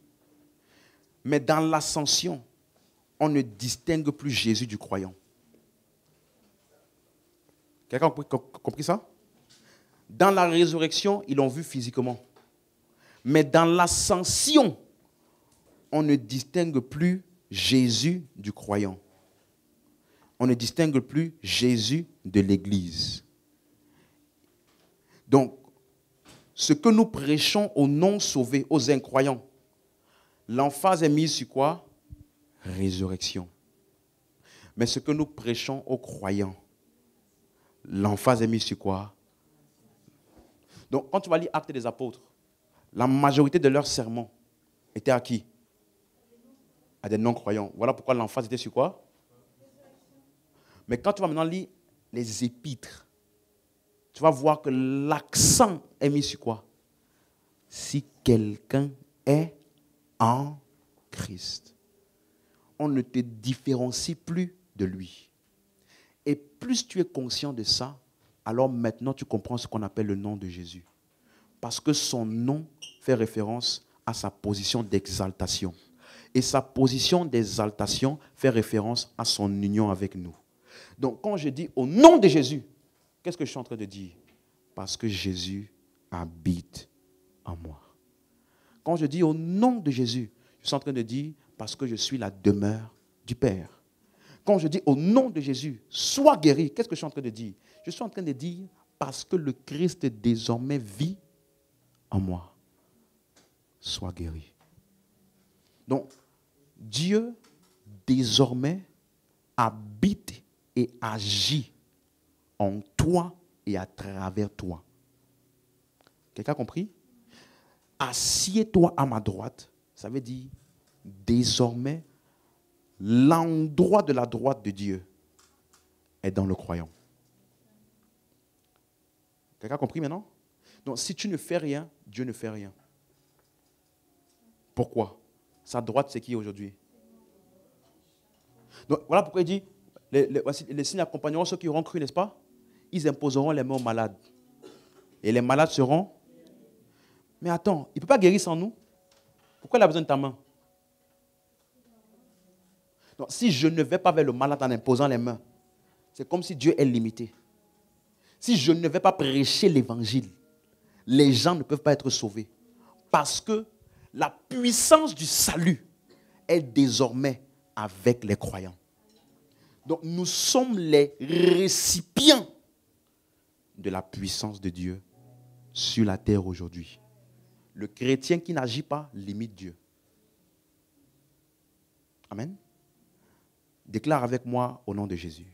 mais dans l'ascension, on ne distingue plus Jésus du croyant. Quelqu'un a compris ça? Dans la résurrection, ils l'ont vu physiquement. Mais dans l'ascension, on ne distingue plus Jésus du croyant. On ne distingue plus Jésus de l'Église. Donc, ce que nous prêchons aux non-sauvés, aux incroyants, l'emphase est mise sur quoi? Résurrection. Mais ce que nous prêchons aux croyants, l'emphase est mise sur quoi? Donc, quand tu vas lire Actes des Apôtres, la majorité de leurs sermons étaient à qui? À des non-croyants. Voilà pourquoi l'emphase était sur quoi? Mais quand tu vas maintenant lire les épîtres, tu vas voir que l'accent est mis sur quoi? Si quelqu'un est en Christ, on ne te différencie plus de lui. Et plus tu es conscient de ça, alors maintenant tu comprends ce qu'on appelle le nom de Jésus. Parce que son nom fait référence à sa position d'exaltation. Et sa position d'exaltation fait référence à son union avec nous. Donc quand je dis au nom de Jésus, qu'est-ce que je suis en train de dire? Parce que Jésus habite en moi. Quand je dis au nom de Jésus, je suis en train de dire parce que je suis la demeure du Père. Quand je dis au nom de Jésus, sois guéri, qu'est-ce que je suis en train de dire? Je suis en train de dire parce que le Christ désormais vit en moi. Sois guéri. Donc, Dieu désormais habite et agit en toi et à travers toi. Quelqu'un a compris? Assieds-toi à ma droite, ça veut dire désormais l'endroit de la droite de Dieu est dans le croyant. Quelqu'un a compris maintenant? Donc si tu ne fais rien, Dieu ne fait rien. Pourquoi? Sa droite, c'est qui aujourd'hui? Donc voilà pourquoi il dit, les signes accompagneront ceux qui auront cru, n'est-ce pas? Ils imposeront les mains aux malades. Et les malades seront... Mais attends, il ne peut pas guérir sans nous. Pourquoi il a besoin de ta main? Donc, si je ne vais pas vers le malade en imposant les mains, c'est comme si Dieu est limité. Si je ne vais pas prêcher l'évangile, les gens ne peuvent pas être sauvés. Parce que la puissance du salut est désormais avec les croyants. Donc nous sommes les récipients de la puissance de Dieu sur la terre aujourd'hui. Le chrétien qui n'agit pas limite Dieu. Amen. Déclare avec moi au nom de Jésus.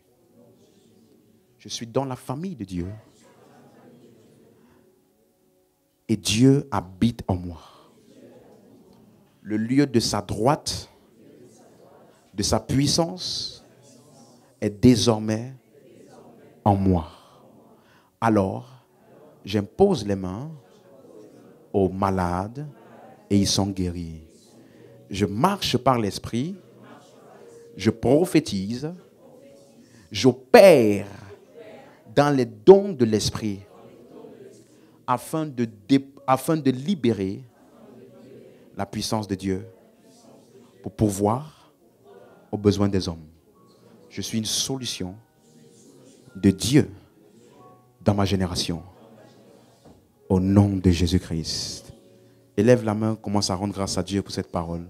Je suis dans la famille de Dieu. Et Dieu habite en moi. Le lieu de sa droite, de sa puissance, est désormais en moi. Alors, j'impose les mains aux malades et ils sont guéris. Je marche par l'esprit, je prophétise, j'opère dans les dons de l'esprit afin de libérer la puissance de Dieu pour pourvoir aux besoins des hommes. Je suis une solution de Dieu dans ma génération. Au nom de Jésus-Christ. Élève la main, commence à rendre grâce à Dieu pour cette parole.